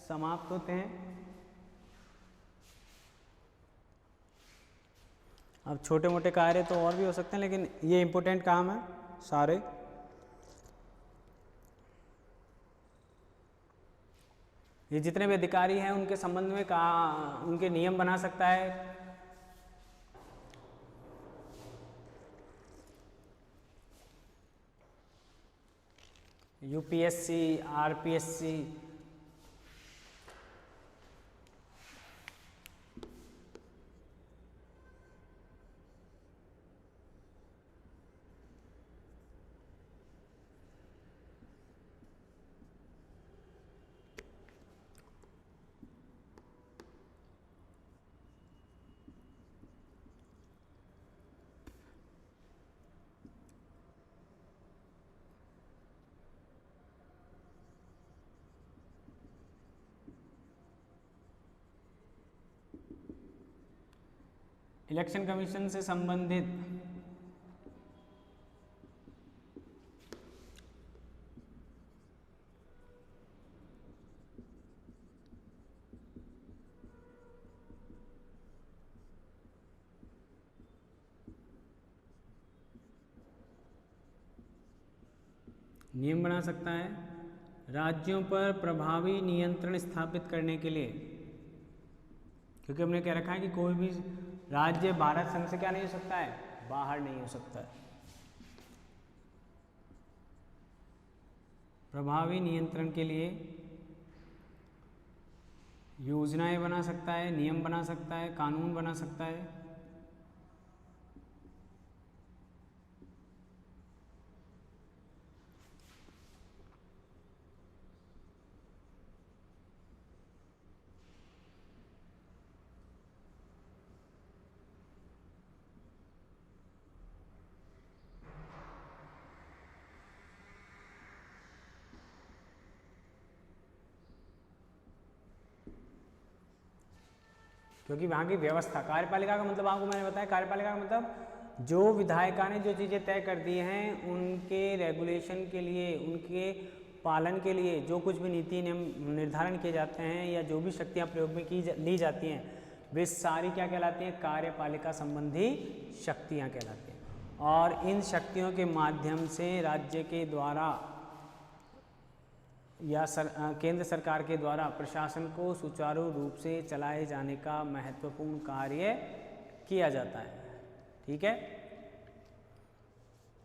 समाप्त होते हैं। अब छोटे मोटे कार्य तो और भी हो सकते हैं, लेकिन ये इम्पोर्टेंट काम है सारे। ये जितने भी अधिकारी हैं उनके संबंध में उनके नियम बना सकता है। यूपीएससी, आरपीएससी, इलेक्शन कमीशन से संबंधित नियम बना सकता है। राज्यों पर प्रभावी नियंत्रण स्थापित करने के लिए, क्योंकि हमने कह रखा है कि कोई भी राज्य भारत संघ से क्या नहीं हो सकता है, बाहर नहीं हो सकता है। प्रभावी नियंत्रण के लिए योजनाएं बना सकता है, नियम बना सकता है, कानून बना सकता है। क्योंकि वहाँ की व्यवस्था, कार्यपालिका का मतलब आपको मैंने बताया, कार्यपालिका का मतलब जो विधायिका ने जो चीज़ें तय कर दी हैं उनके रेगुलेशन के लिए, उनके पालन के लिए जो कुछ भी नीति नियम निर्धारण किए जाते हैं या जो भी शक्तियाँ प्रयोग में ली जाती हैं, वे सारी क्या कहलाती हैं, कार्यपालिका संबंधी शक्तियाँ कहलाती हैं। और इन शक्तियों के माध्यम से राज्य के द्वारा या केंद्र सरकार के द्वारा प्रशासन को सुचारू रूप से चलाए जाने का महत्वपूर्ण कार्य किया जाता है। ठीक है,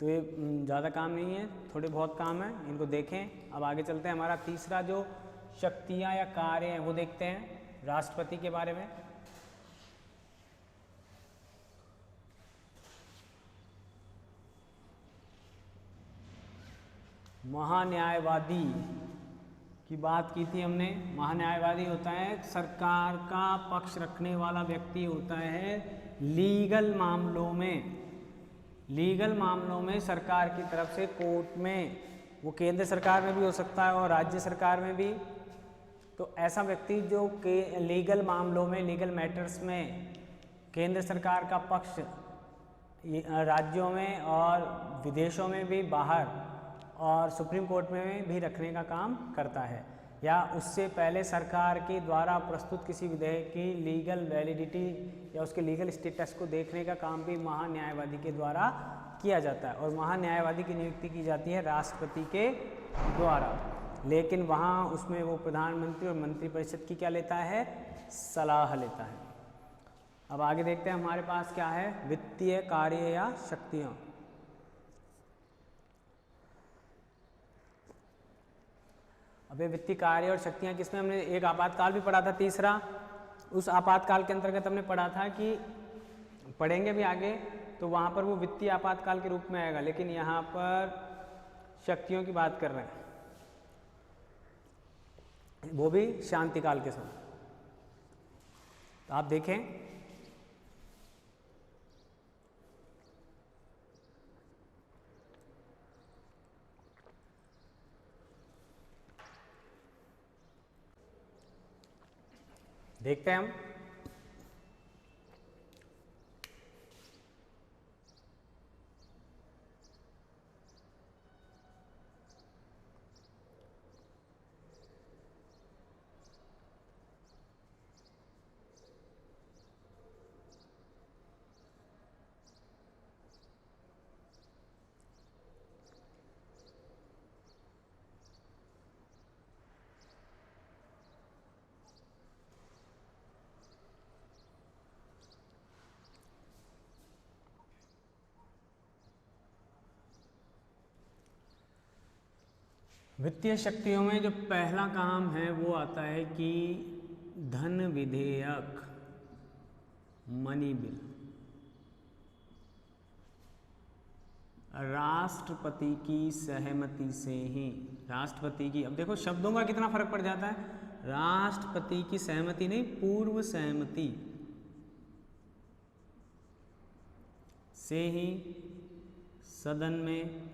तो ये ज़्यादा काम नहीं है, थोड़े बहुत काम है, इनको देखें। अब आगे चलते हैं, हमारा तीसरा जो शक्तियाँ या कार्य हैं वो देखते हैं राष्ट्रपति के बारे में। महान्यायवादी की बात की थी हमने। महान्यायवादी होता है सरकार का पक्ष रखने वाला व्यक्ति होता है लीगल मामलों में सरकार की तरफ से कोर्ट में, वो केंद्र सरकार में भी हो सकता है और राज्य सरकार में भी। तो ऐसा व्यक्ति जो के लीगल मामलों में, लीगल मैटर्स में केंद्र सरकार का पक्ष राज्यों में और विदेशों में भी, बाहर और सुप्रीम कोर्ट में भी रखने का काम करता है, या उससे पहले सरकार के द्वारा प्रस्तुत किसी विधेयक की लीगल वैलिडिटी या उसके लीगल स्टेटस को देखने का काम भी महान्यायवादी के द्वारा किया जाता है। और महान्यायवादी की नियुक्ति की जाती है राष्ट्रपति के द्वारा, लेकिन वहाँ उसमें वो प्रधानमंत्री और मंत्रिपरिषद की क्या लेता है, सलाह लेता है। अब आगे देखते हैं हमारे पास क्या है, वित्तीय कार्य या शक्तियाँ। अबे वित्तीय कार्य और शक्तियाँ किसमें, हमने एक आपातकाल भी पढ़ा था तीसरा, उस आपातकाल के अंतर्गत हमने पढ़ा था कि पढ़ेंगे भी आगे तो वहाँ पर वो वित्तीय आपातकाल के रूप में आएगा, लेकिन यहाँ पर शक्तियों की बात कर रहे हैं, वो भी शांतिकाल के समय। तो आप देखें देखते हैं हम। वित्तीय शक्तियों में जो पहला काम है वो आता है कि धन विधेयक, मनी बिल, राष्ट्रपति की सहमति से ही, राष्ट्रपति की, अब देखो शब्दों का कितना फर्क पड़ जाता है, राष्ट्रपति की सहमति नहीं, पूर्व सहमति से ही सदन में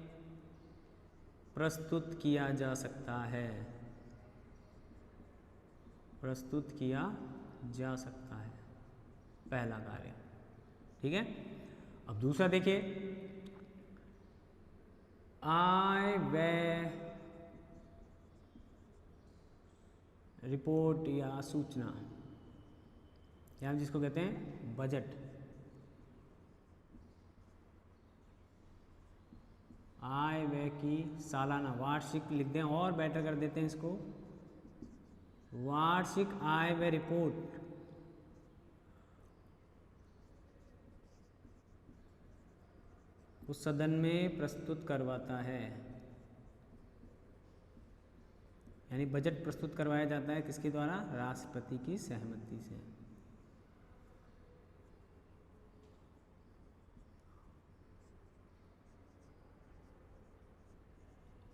प्रस्तुत किया जा सकता है, प्रस्तुत किया जा सकता है, पहला कार्य। ठीक है, अब दूसरा देखिए, आय व्यय रिपोर्ट या सूचना, या हम जिसको कहते हैं बजट, आय व्यय की सालाना, वार्षिक लिख दें और बेटर कर देते हैं इसको, वार्षिक आय व्यय रिपोर्ट उस सदन में प्रस्तुत करवाता है, यानी बजट प्रस्तुत करवाया जाता है किसके द्वारा, राष्ट्रपति की सहमति से।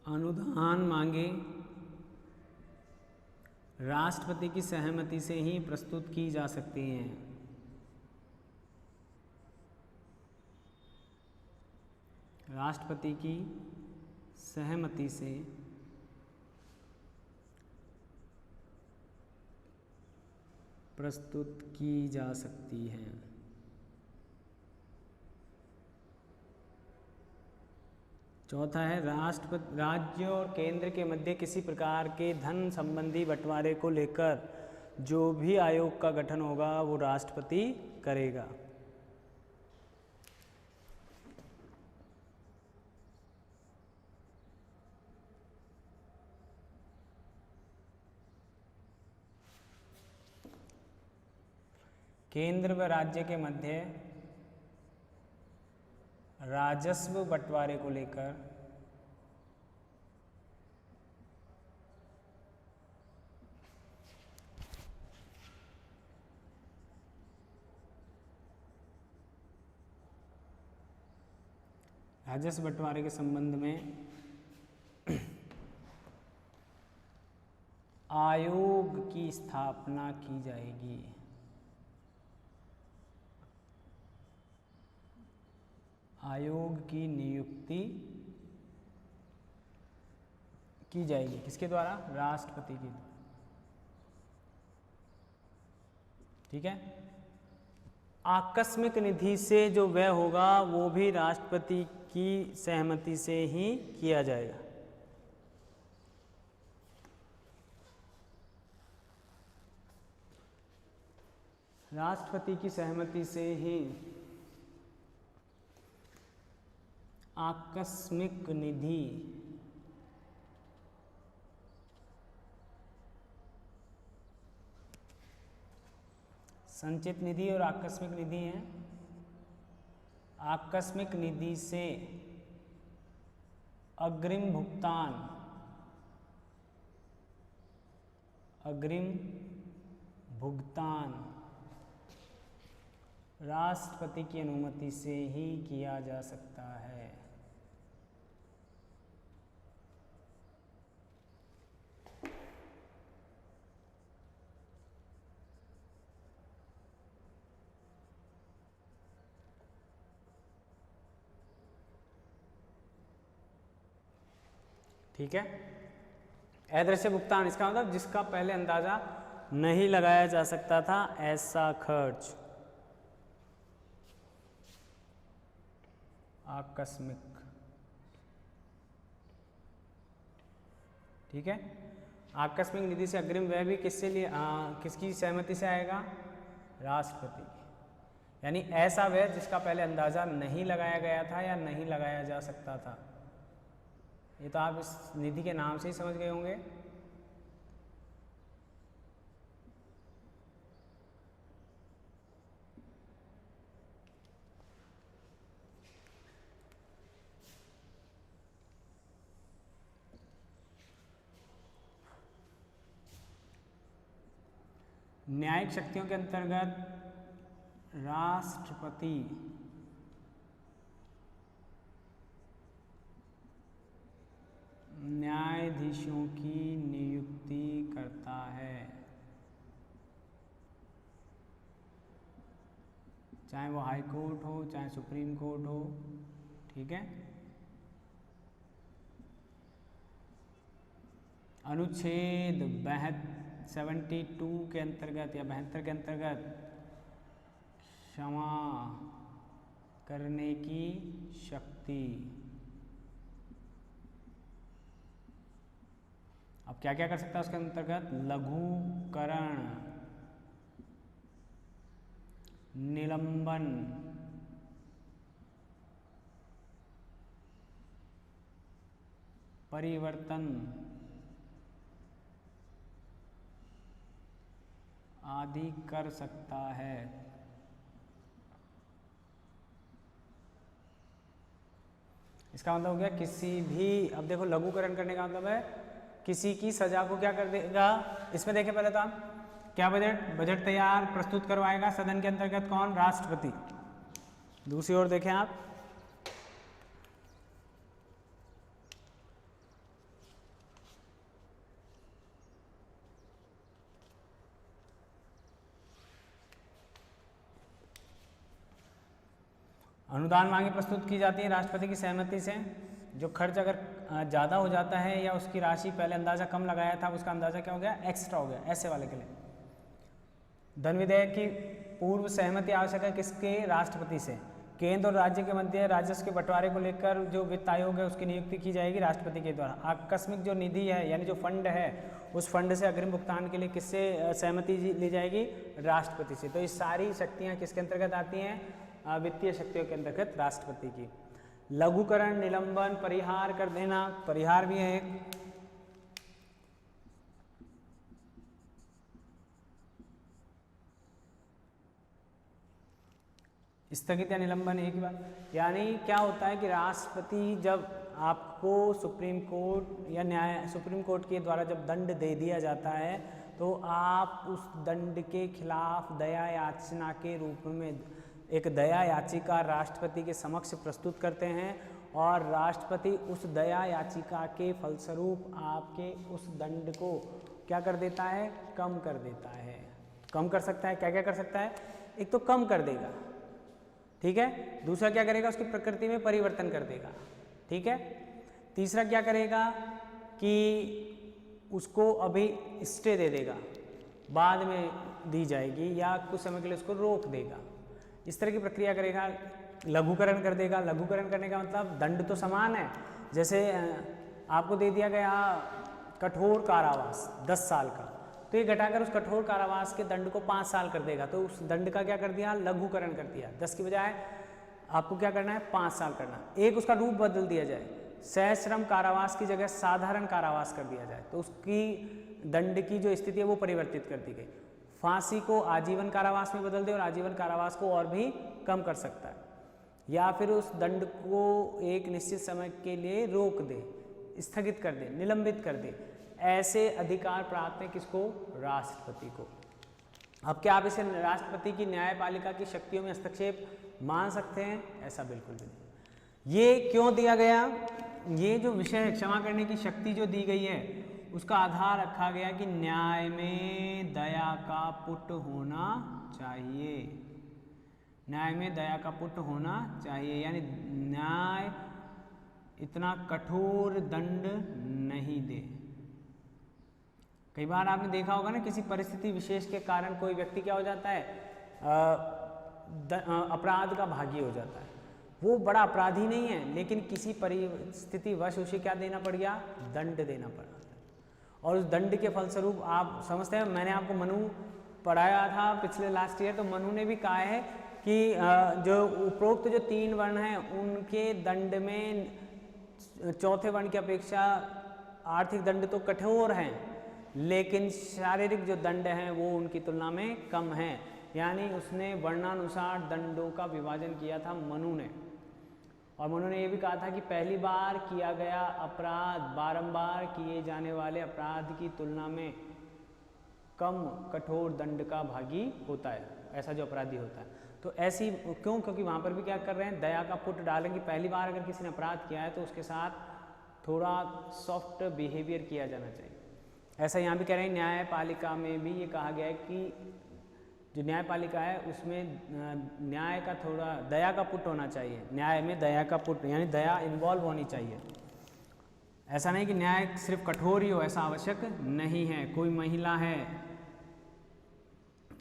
अनुदान मांगे राष्ट्रपति की सहमति से ही प्रस्तुत की जा सकती हैं। राष्ट्रपति की सहमति से प्रस्तुत की जा सकती हैं। चौथा है, राष्ट्रपति राज्य और केंद्र के मध्य किसी प्रकार के धन संबंधी बंटवारे को लेकर जो भी आयोग का गठन होगा वो राष्ट्रपति करेगा। केंद्र व राज्य के मध्य राजस्व बंटवारे को लेकर राजस्व बंटवारे के संबंध में आयोग की स्थापना की जाएगी। आयोग की नियुक्ति की जाएगी किसके द्वारा, राष्ट्रपति के द्वारा। ठीक है, आकस्मिक निधि से जो व्यय होगा वो भी राष्ट्रपति की सहमति से ही किया जाएगा। राष्ट्रपति की सहमति से ही आकस्मिक निधि संचित निधि और आकस्मिक निधि है। आकस्मिक निधि से अग्रिम भुगतान, अग्रिम भुगतान राष्ट्रपति की अनुमति से ही किया जा सकता है। ठीक है, अदृश्य भुगतान, इसका मतलब जिसका पहले अंदाजा नहीं लगाया जा सकता था, ऐसा खर्च आकस्मिक। ठीक है, आकस्मिक निधि से अग्रिम व्यय भी किससे लिए, किसकी सहमति से आएगा, राष्ट्रपति की। यानी ऐसा व्यय जिसका पहले अंदाजा नहीं लगाया गया था या नहीं लगाया जा सकता था। ये तो आप इस निधि के नाम से ही समझ गए होंगे। न्यायिक शक्तियों के अंतर्गत राष्ट्रपति न्यायाधीशों की नियुक्ति करता है, चाहे वो हाई कोर्ट हो चाहे सुप्रीम कोर्ट हो। ठीक है। अनुच्छेद 72 के अंतर्गत या 72 के अंतर्गत क्षमा करने की शक्ति। अब क्या क्या कर सकता है उसके अंतर्गत? लघुकरण, निलंबन, परिवर्तन आदि कर सकता है। इसका मतलब हो गया किसी भी, अब देखो लघुकरण करने का मतलब है किसी की सजा को क्या कर देगा। इसमें देखें पहले तो आप क्या बजट तैयार प्रस्तुत करवाएगा सदन के अंतर्गत? कौन? राष्ट्रपति। दूसरी ओर देखें आप, अनुदान मांगे प्रस्तुत की जाती है राष्ट्रपति की सहमति से। जो खर्च अगर ज़्यादा हो जाता है या उसकी राशि पहले अंदाज़ा कम लगाया था उसका अंदाज़ा क्या हो गया? एक्स्ट्रा हो गया, ऐसे वाले के लिए। धन विधेयक की पूर्व सहमति आवश्यक है किसके? राष्ट्रपति से। केंद्र और राज्य के मध्य राजस्व के बंटवारे को लेकर जो वित्त आयोग है उसकी नियुक्ति की जाएगी राष्ट्रपति के द्वारा। आकस्मिक जो निधि है यानी जो फंड है उस फंड से अग्रिम भुगतान के लिए किससे सहमति ली जाएगी? राष्ट्रपति से। तो ये सारी शक्तियाँ किसके अंतर्गत आती हैं? वित्तीय शक्तियों के अंतर्गत राष्ट्रपति की। लघुकरण, निलंबन, परिहार कर देना, परिहार भी है एक। स्थगित या निलंबन एक ही बात। यानी क्या होता है कि राष्ट्रपति जब आपको सुप्रीम कोर्ट या सुप्रीम कोर्ट के द्वारा जब दंड दे दिया जाता है तो आप उस दंड के खिलाफ दया याचना के रूप में एक दया याचिका राष्ट्रपति के समक्ष प्रस्तुत करते हैं और राष्ट्रपति उस दया याचिका के फलस्वरूप आपके उस दंड को क्या कर देता है? कम कर देता है। कम कर सकता है, क्या क्या कर सकता है? एक तो कम कर देगा, ठीक है। दूसरा क्या करेगा? उसकी प्रकृति में परिवर्तन कर देगा, ठीक है। तीसरा क्या करेगा कि उसको अभी स्टे दे देगा, बाद में दी जाएगी या कुछ समय के लिए उसको रोक देगा, इस तरह की प्रक्रिया करेगा। लघुकरण कर देगा। लघुकरण करने का मतलब दंड तो समान है, जैसे आपको दे दिया गया कठोर कारावास 10 साल का, तो ये घटाकर उस कठोर कारावास के दंड को 5 साल कर देगा। तो उस दंड का क्या कर दिया? लघुकरण कर दिया। 10 की बजाय आपको क्या करना है? 5 साल करना। एक उसका रूप बदल दिया जाए, सश्रम कारावास की जगह साधारण कारावास कर दिया जाए, तो उसकी दंड की जो स्थिति है वो परिवर्तित कर दी गई। फांसी को आजीवन कारावास में बदल दे और आजीवन कारावास को और भी कम कर सकता है, या फिर उस दंड को एक निश्चित समय के लिए रोक दे, स्थगित कर दे, निलंबित कर दे। ऐसे अधिकार प्राप्त है किसको? राष्ट्रपति को। अब क्या आप इसे राष्ट्रपति की न्यायपालिका की शक्तियों में हस्तक्षेप मान सकते हैं? ऐसा बिल्कुल भी नहीं। ये क्यों दिया गया? ये जो विषय क्षमा करने की शक्ति जो दी गई है उसका आधार रखा गया कि न्याय में दया का पुट होना चाहिए। न्याय में दया का पुट होना चाहिए, यानी न्याय इतना कठोर दंड नहीं दे। कई बार आपने देखा होगा ना, किसी परिस्थिति विशेष के कारण कोई व्यक्ति क्या हो जाता है? अपराध का भागी हो जाता है। वो बड़ा अपराधी नहीं है, लेकिन किसी परिस्थिति वश उसे क्या देना पड़ गया? दंड देना पड़ा। और उस दंड के फलस्वरूप आप समझते हैं, मैंने आपको मनु पढ़ाया था पिछले लास्ट ईयर, तो मनु ने भी कहा है कि जो उपरोक्त जो 3 वर्ण हैं उनके दंड में चौथे वर्ण की अपेक्षा आर्थिक दंड तो कठोर हैं, लेकिन शारीरिक जो दंड हैं वो उनकी तुलना में कम हैं। यानी उसने वर्णानुसार दंडों का विभाजन किया था मनु ने। और मनु ने यह भी कहा था कि पहली बार किया गया अपराध बारंबार किए जाने वाले अपराध की तुलना में कम कठोर दंड का भागी होता है, ऐसा जो अपराधी होता है। तो ऐसी क्यों, क्योंकि वहाँ पर भी क्या कर रहे हैं, दया का पुट डालेंगे। पहली बार अगर किसी ने अपराध किया है तो उसके साथ थोड़ा सॉफ्ट बिहेवियर किया जाना चाहिए। ऐसा यहाँ भी कह रहे हैं, न्यायपालिका में भी ये कहा गया है कि जो न्यायपालिका है उसमें न्याय का थोड़ा दया का पुट होना चाहिए, न्याय में दया का पुट यानी दया इन्वॉल्व होनी चाहिए। ऐसा नहीं कि न्याय सिर्फ कठोर ही हो, ऐसा आवश्यक नहीं है। कोई महिला है,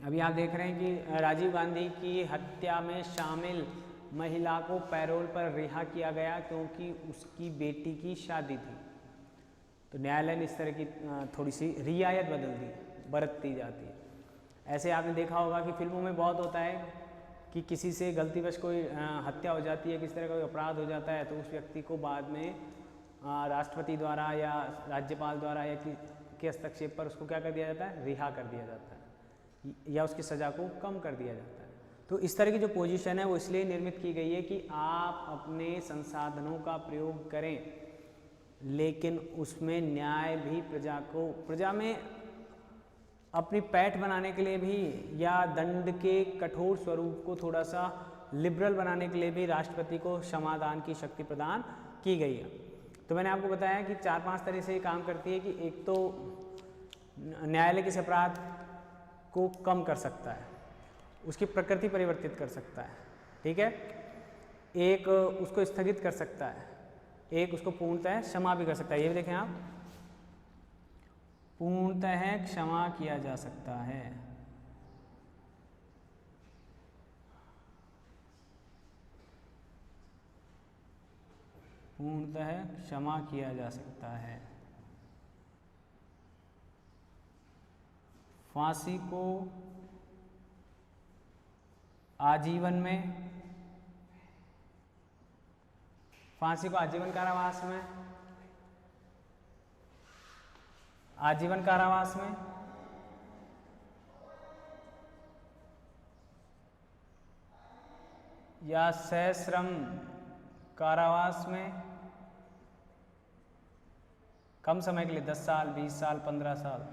अभी आप देख रहे हैं कि राजीव गांधी की हत्या में शामिल महिला को पैरोल पर रिहा किया गया क्योंकि उसकी बेटी की शादी थी। तो न्यायालय ने इस तरह की थोड़ी सी रियायत बरतती जाती है। ऐसे आपने देखा होगा कि फिल्मों में बहुत होता है कि किसी से गलतीवश कोई हत्या हो जाती है, किसी तरह का कोई अपराध हो जाता है, तो उस व्यक्ति को बाद में राष्ट्रपति द्वारा या राज्यपाल द्वारा या के हस्तक्षेप पर उसको क्या कर दिया जाता है, रिहा कर दिया जाता है या उसकी सज़ा को कम कर दिया जाता है। तो इस तरह की जो पोजीशन है वो इसलिए निर्मित की गई है कि आप अपने संसाधनों का प्रयोग करें, लेकिन उसमें न्याय भी प्रजा में अपनी पैठ बनाने के लिए भी या दंड के कठोर स्वरूप को थोड़ा सा लिबरल बनाने के लिए भी राष्ट्रपति को क्षमादान की शक्ति प्रदान की गई है। तो मैंने आपको बताया कि 4-5 तरह से ये काम करती है कि एक तो न्यायालय किसी अपराध को कम कर सकता है, उसकी प्रकृति परिवर्तित कर सकता है, ठीक है, एक उसको स्थगित कर सकता है, एक उसको पूर्णतः क्षमा भी कर सकता है। ये भी देखें आप, पूर्णतः क्षमा किया जा सकता है। पूर्णतः क्षमा किया जा सकता है। फांसी को आजीवन में, फांसी को आजीवन कारावास में, आजीवन कारावास में, या सश्रम कारावास में कम समय के लिए 10 साल, 20 साल, 15 साल,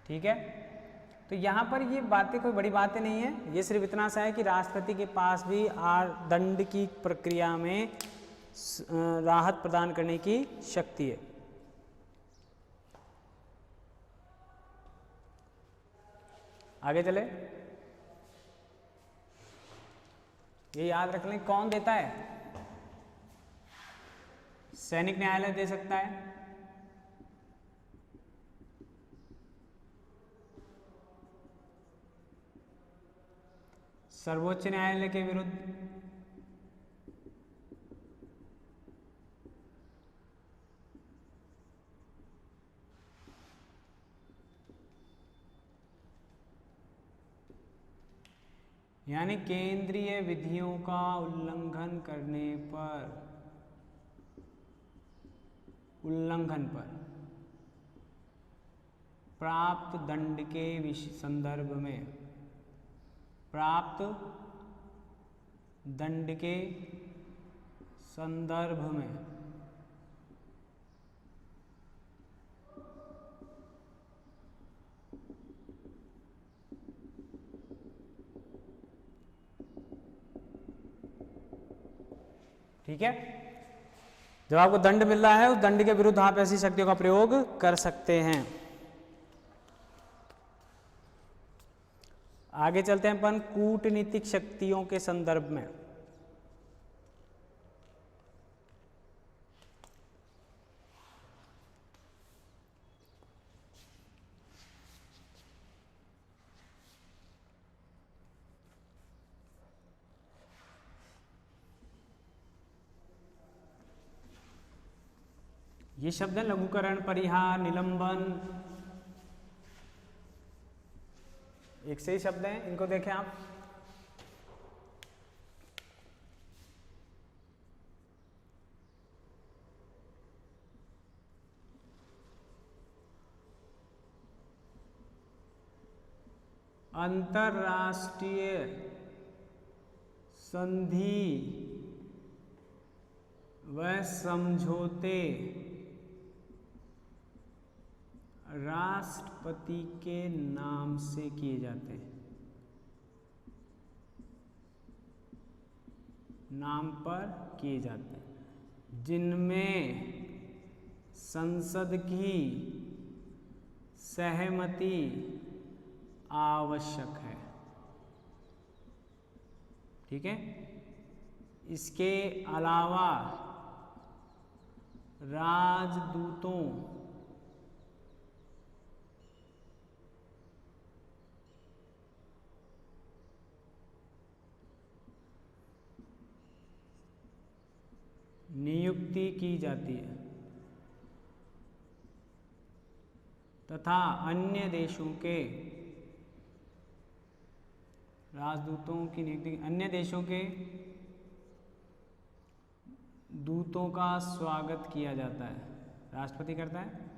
ठीक है। तो यहाँ पर ये बातें कोई बड़ी बातें नहीं है, ये सिर्फ इतना सा है कि राष्ट्रपति के पास भी दंड की प्रक्रिया में राहत प्रदान करने की शक्ति है। आगे चले, ये याद रख लें, कौन देता है, सैनिक न्यायालय दे सकता है, सर्वोच्च न्यायालय के विरुद्ध यानी केंद्रीय विधियों का उल्लंघन पर प्राप्त दंड के संदर्भ में, प्राप्त दंड के संदर्भ में ठीक है, जब आपको दंड मिल रहा है उस दंड के विरुद्ध आप ऐसी शक्तियों का प्रयोग कर सकते हैं। आगे चलते हैं अपन कूटनीतिक शक्तियों के संदर्भ में। ये शब्द है लघुकरण, परिहार, निलंबन, एक से ही शब्द हैं, इनको देखें आप। अंतरराष्ट्रीय संधि व समझौते राष्ट्रपति के नाम से किए जाते हैं, नाम पर किए जाते हैं, जिनमें संसद की सहमति आवश्यक है। ठीक है। इसके अलावा राजदूतों नियुक्ति की जाती है तथा अन्य देशों के राजदूतों की नियुक्ति, अन्य देशों के दूतों का स्वागत किया जाता है। राष्ट्रपति करता है।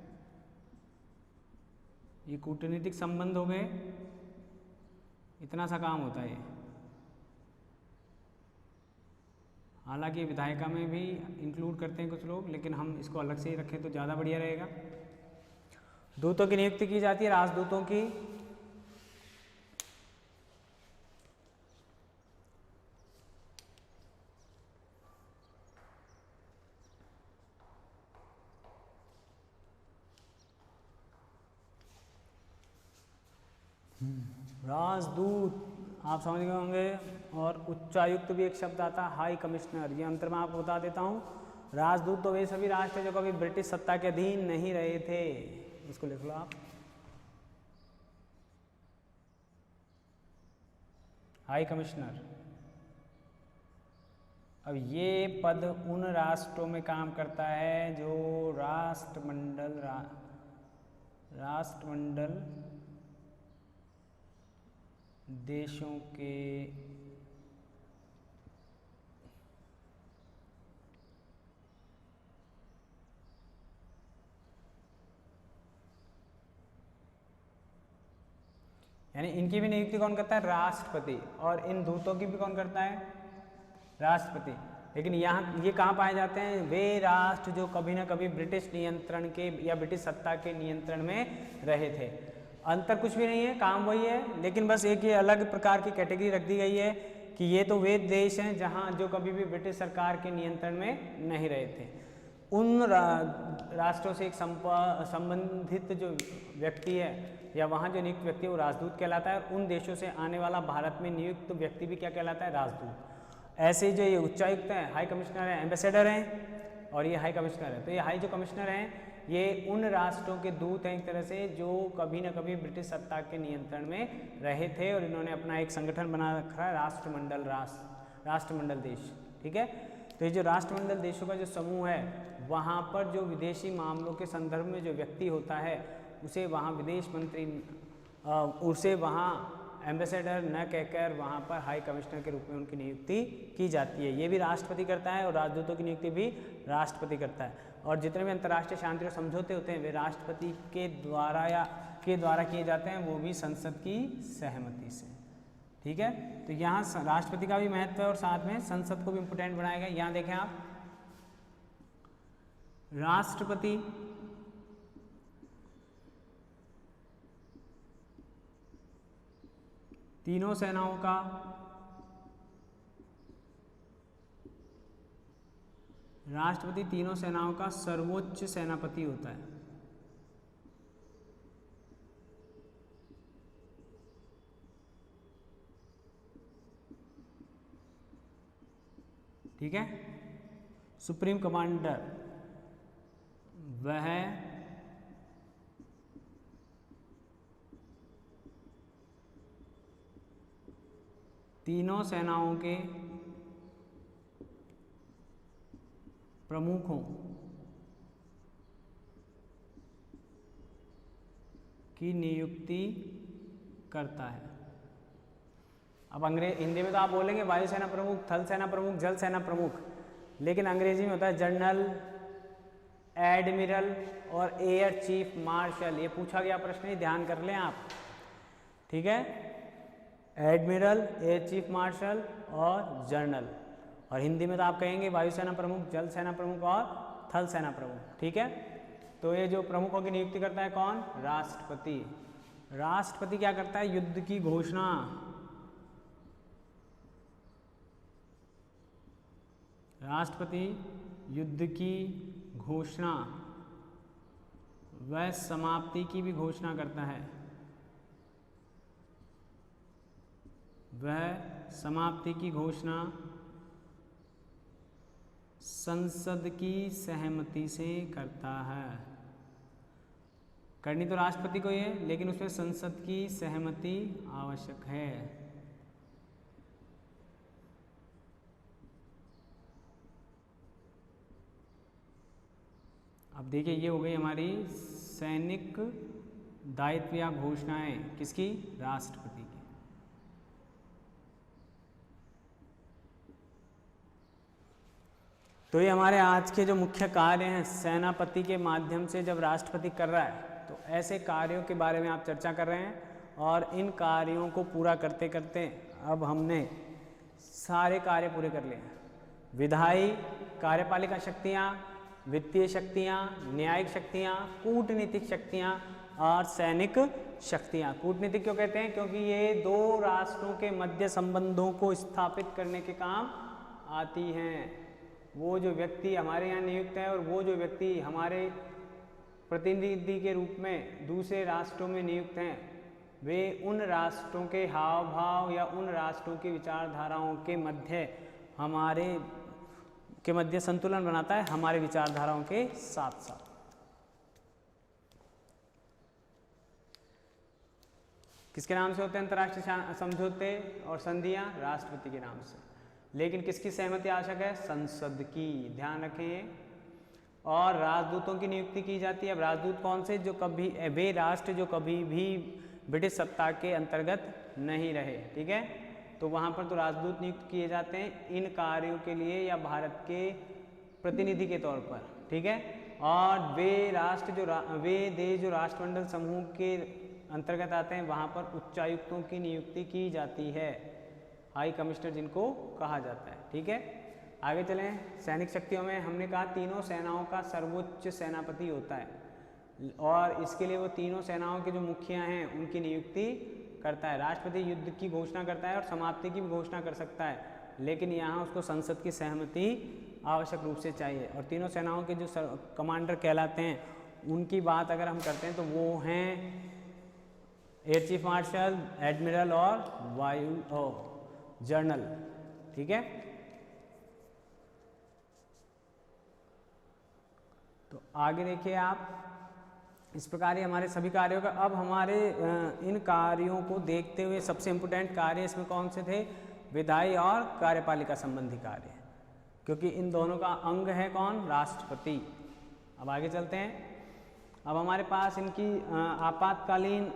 ये कूटनीतिक संबंध हो गए, इतना सा काम होता है ये। हालांकि विधायिका में भी इंक्लूड करते हैं कुछ लोग, लेकिन हम इसको अलग से ही रखें तो ज़्यादा बढ़िया रहेगा। दूतों की नियुक्ति की जाती है, राजदूतों की। राजदूत आप समझ गए होंगे। और उच्चायुक्त भी एक शब्द आता है, हाई कमिश्नर। ये अंतर मैं आपको बता देता हूँ। राजदूत तो वे सभी राष्ट्र जो कभी ब्रिटिश सत्ता के अधीन नहीं रहे थे। इसको लिख लो आप। High commissioner. अब ये पद उन राष्ट्रों में काम करता है जो राष्ट्रमंडल देशों के यानी इनकी भी नियुक्ति कौन करता है? राष्ट्रपति। और इन दूतों की भी कौन करता है? राष्ट्रपति। लेकिन यहाँ ये कहाँ पाए जाते हैं? वे राष्ट्र जो कभी ना कभी ब्रिटिश नियंत्रण के या ब्रिटिश सत्ता के नियंत्रण में रहे थे। अंतर कुछ भी नहीं है, काम वही है, लेकिन बस एक ये अलग प्रकार की कैटेगरी रख दी गई है कि ये तो वे देश हैं जहाँ जो कभी भी ब्रिटिश सरकार के नियंत्रण में नहीं रहे थे। उन राष्ट्रों से एक संबंधित जो व्यक्ति है या वहाँ जो नियुक्त व्यक्ति है वो राजदूत कहलाता है। और उन देशों से आने वाला भारत में नियुक्त व्यक्ति भी क्या कहलाता है? राजदूत। ऐसे जो ये उच्चायुक्त हैं, हाई कमिश्नर हैं, एम्बेसडर हैं, और ये हाई कमिश्नर है। तो ये हाई जो कमिश्नर हैं ये उन राष्ट्रों के दूत हैं एक तरह से जो कभी ना कभी ब्रिटिश सत्ता के नियंत्रण में रहे थे, और इन्होंने अपना एक संगठन बना रखा है, राष्ट्रमंडल देश। ठीक है। तो ये जो राष्ट्रमंडल देशों का जो समूह है, वहाँ पर जो विदेशी मामलों के संदर्भ में जो व्यक्ति होता है उसे वहाँ विदेश मंत्री, उसे वहाँ एम्बेसडर न कहकर वहाँ पर हाई कमिश्नर के रूप में उनकी नियुक्ति की जाती है। ये भी राष्ट्रपति करता है, और राजदूतों की नियुक्ति भी राष्ट्रपति करता है। और जितने भी अंतर्राष्ट्रीय शांति और समझौते होते हैं वे राष्ट्रपति के द्वारा किए जाते हैं, वो भी संसद की सहमति से। ठीक है। तो यहाँ राष्ट्रपति का भी महत्व है और साथ में संसद को भी इम्पोर्टेंट बनाया गया। यहाँ देखें आप, राष्ट्रपति तीनों सेनाओं का सर्वोच्च सेनापति होता है। ठीक है। सुप्रीम कमांडर वह तीनों सेनाओं के प्रमुखों की नियुक्ति करता है। अब हिंदी में तो आप बोलेंगे वायुसेना प्रमुख, थल सेना प्रमुख, जल सेना प्रमुख, लेकिन अंग्रेजी में होता है जनरल, एडमिरल और एयर चीफ मार्शल। ये पूछा गया प्रश्न है, ध्यान कर लें आप। ठीक है। एडमिरल, एयर चीफ मार्शल और जनरल। और हिंदी में तो आप कहेंगे वायुसेना प्रमुख, जल सेना प्रमुख और थल सेना प्रमुख। ठीक है। तो ये जो प्रमुखों की नियुक्ति करता है कौन? राष्ट्रपति। राष्ट्रपति क्या करता है? युद्ध की घोषणा। राष्ट्रपति युद्ध की घोषणा व समाप्ति की भी घोषणा करता है। वह समाप्ति की घोषणा संसद की सहमति से करता है। करनी तो राष्ट्रपति को ही है, लेकिन उसमें संसद की सहमति आवश्यक है। अब देखिए, ये हो गई हमारी सैनिक दायित्व या घोषणाएं किसकी? राष्ट्रपति की। तो ये हमारे आज के जो मुख्य कार्य हैं सेनापति के माध्यम से जब राष्ट्रपति कर रहा है, तो ऐसे कार्यों के बारे में आप चर्चा कर रहे हैं। और इन कार्यों को पूरा करते करते अब हमने सारे कार्य पूरे कर लिए हैं। विधायी, कार्यपालिका शक्तियाँ, वित्तीय शक्तियाँ, न्यायिक शक्तियाँ, कूटनीतिक शक्तियाँ और सैनिक शक्तियाँ। कूटनीतिक क्यों कहते हैं? क्योंकि ये दो राष्ट्रों के मध्य संबंधों को स्थापित करने के काम आती हैं। वो जो व्यक्ति हमारे यहाँ नियुक्त है और वो जो व्यक्ति हमारे प्रतिनिधि के रूप में दूसरे राष्ट्रों में नियुक्त हैं, वे उन राष्ट्रों के हाव भाव या उन राष्ट्रों की विचारधाराओं के मध्य संतुलन बनाता है हमारे विचारधाराओं के साथ साथ। किसके नाम से होते हैं अंतर्राष्ट्रीय समझौते और संधियां? राष्ट्रपति के नाम से। लेकिन किसकी सहमति आवश्यक है? संसद की। ध्यान रखें। और राजदूतों की नियुक्ति की जाती है। अब राजदूत कौन से? जो कभी वे राष्ट्र जो कभी भी ब्रिटिश सत्ता के अंतर्गत नहीं रहे। ठीक है, तो वहाँ पर तो राजदूत नियुक्त किए जाते हैं इन कार्यों के लिए या भारत के प्रतिनिधि के तौर पर। ठीक है, और वे देश जो राष्ट्रमंडल समूह के अंतर्गत आते हैं, वहाँ पर उच्चायुक्तों की नियुक्ति की जाती है, हाई कमिश्नर जिनको कहा जाता है। ठीक है, आगे चलें। सैनिक शक्तियों में हमने कहा तीनों सेनाओं का सर्वोच्च सेनापति होता है और इसके लिए वो तीनों सेनाओं के जो मुखिया हैं उनकी नियुक्ति करता है। राष्ट्रपति युद्ध की घोषणा करता है और समाप्ति की भी घोषणा कर सकता है, लेकिन यहाँ उसको संसद की सहमति आवश्यक रूप से चाहिए। और तीनों सेनाओं के जो कमांडर कहलाते हैं उनकी बात अगर हम करते हैं तो वो हैं एयर चीफ मार्शल, एडमिरल और वायु जनरल। ठीक है, तो आगे देखिए आप, इस प्रकार ये हमारे सभी कार्यों का। अब हमारे इन कार्यों को देखते हुए सबसे इम्पोर्टेंट कार्य इसमें कौन से थे? विधायी और कार्यपालिका संबंधी कार्य, क्योंकि इन दोनों का अंग है कौन? राष्ट्रपति। अब आगे चलते हैं। अब हमारे पास इनकी आपातकालीन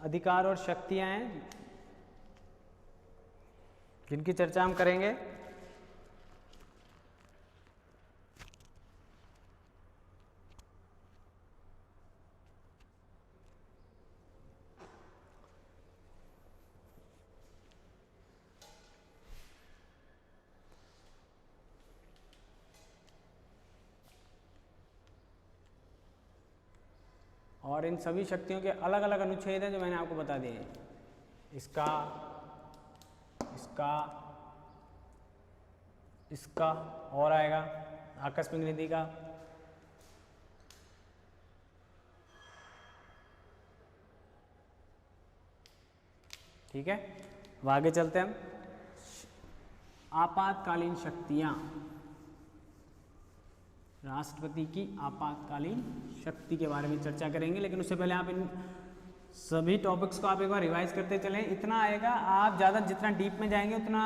अधिकार और शक्तियां हैं जिनकी चर्चा हम करेंगे। और इन सभी शक्तियों के अलग अलग अनुच्छेद हैं जो मैंने आपको बता दिए। इसका, इसका, इसका और आएगा आकस्मिक निधि का। ठीक है, अब आगे चलते हैं हम। आपातकालीन शक्तियां, राष्ट्रपति की आपातकालीन शक्ति के बारे में चर्चा करेंगे, लेकिन उससे पहले आप इन सभी टॉपिक्स को आप एक बार रिवाइज करते चलें। इतना आएगा, आप ज़्यादा जितना डीप में जाएंगे उतना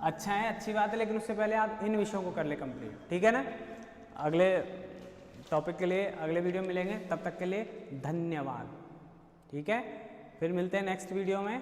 अच्छा है, अच्छी बात है, लेकिन उससे पहले आप इन विषयों को कर ले कंप्लीट। ठीक है ना। अगले टॉपिक के लिए अगले वीडियो मिलेंगे, तब तक के लिए धन्यवाद। ठीक है, फिर मिलते हैं नेक्स्ट वीडियो में।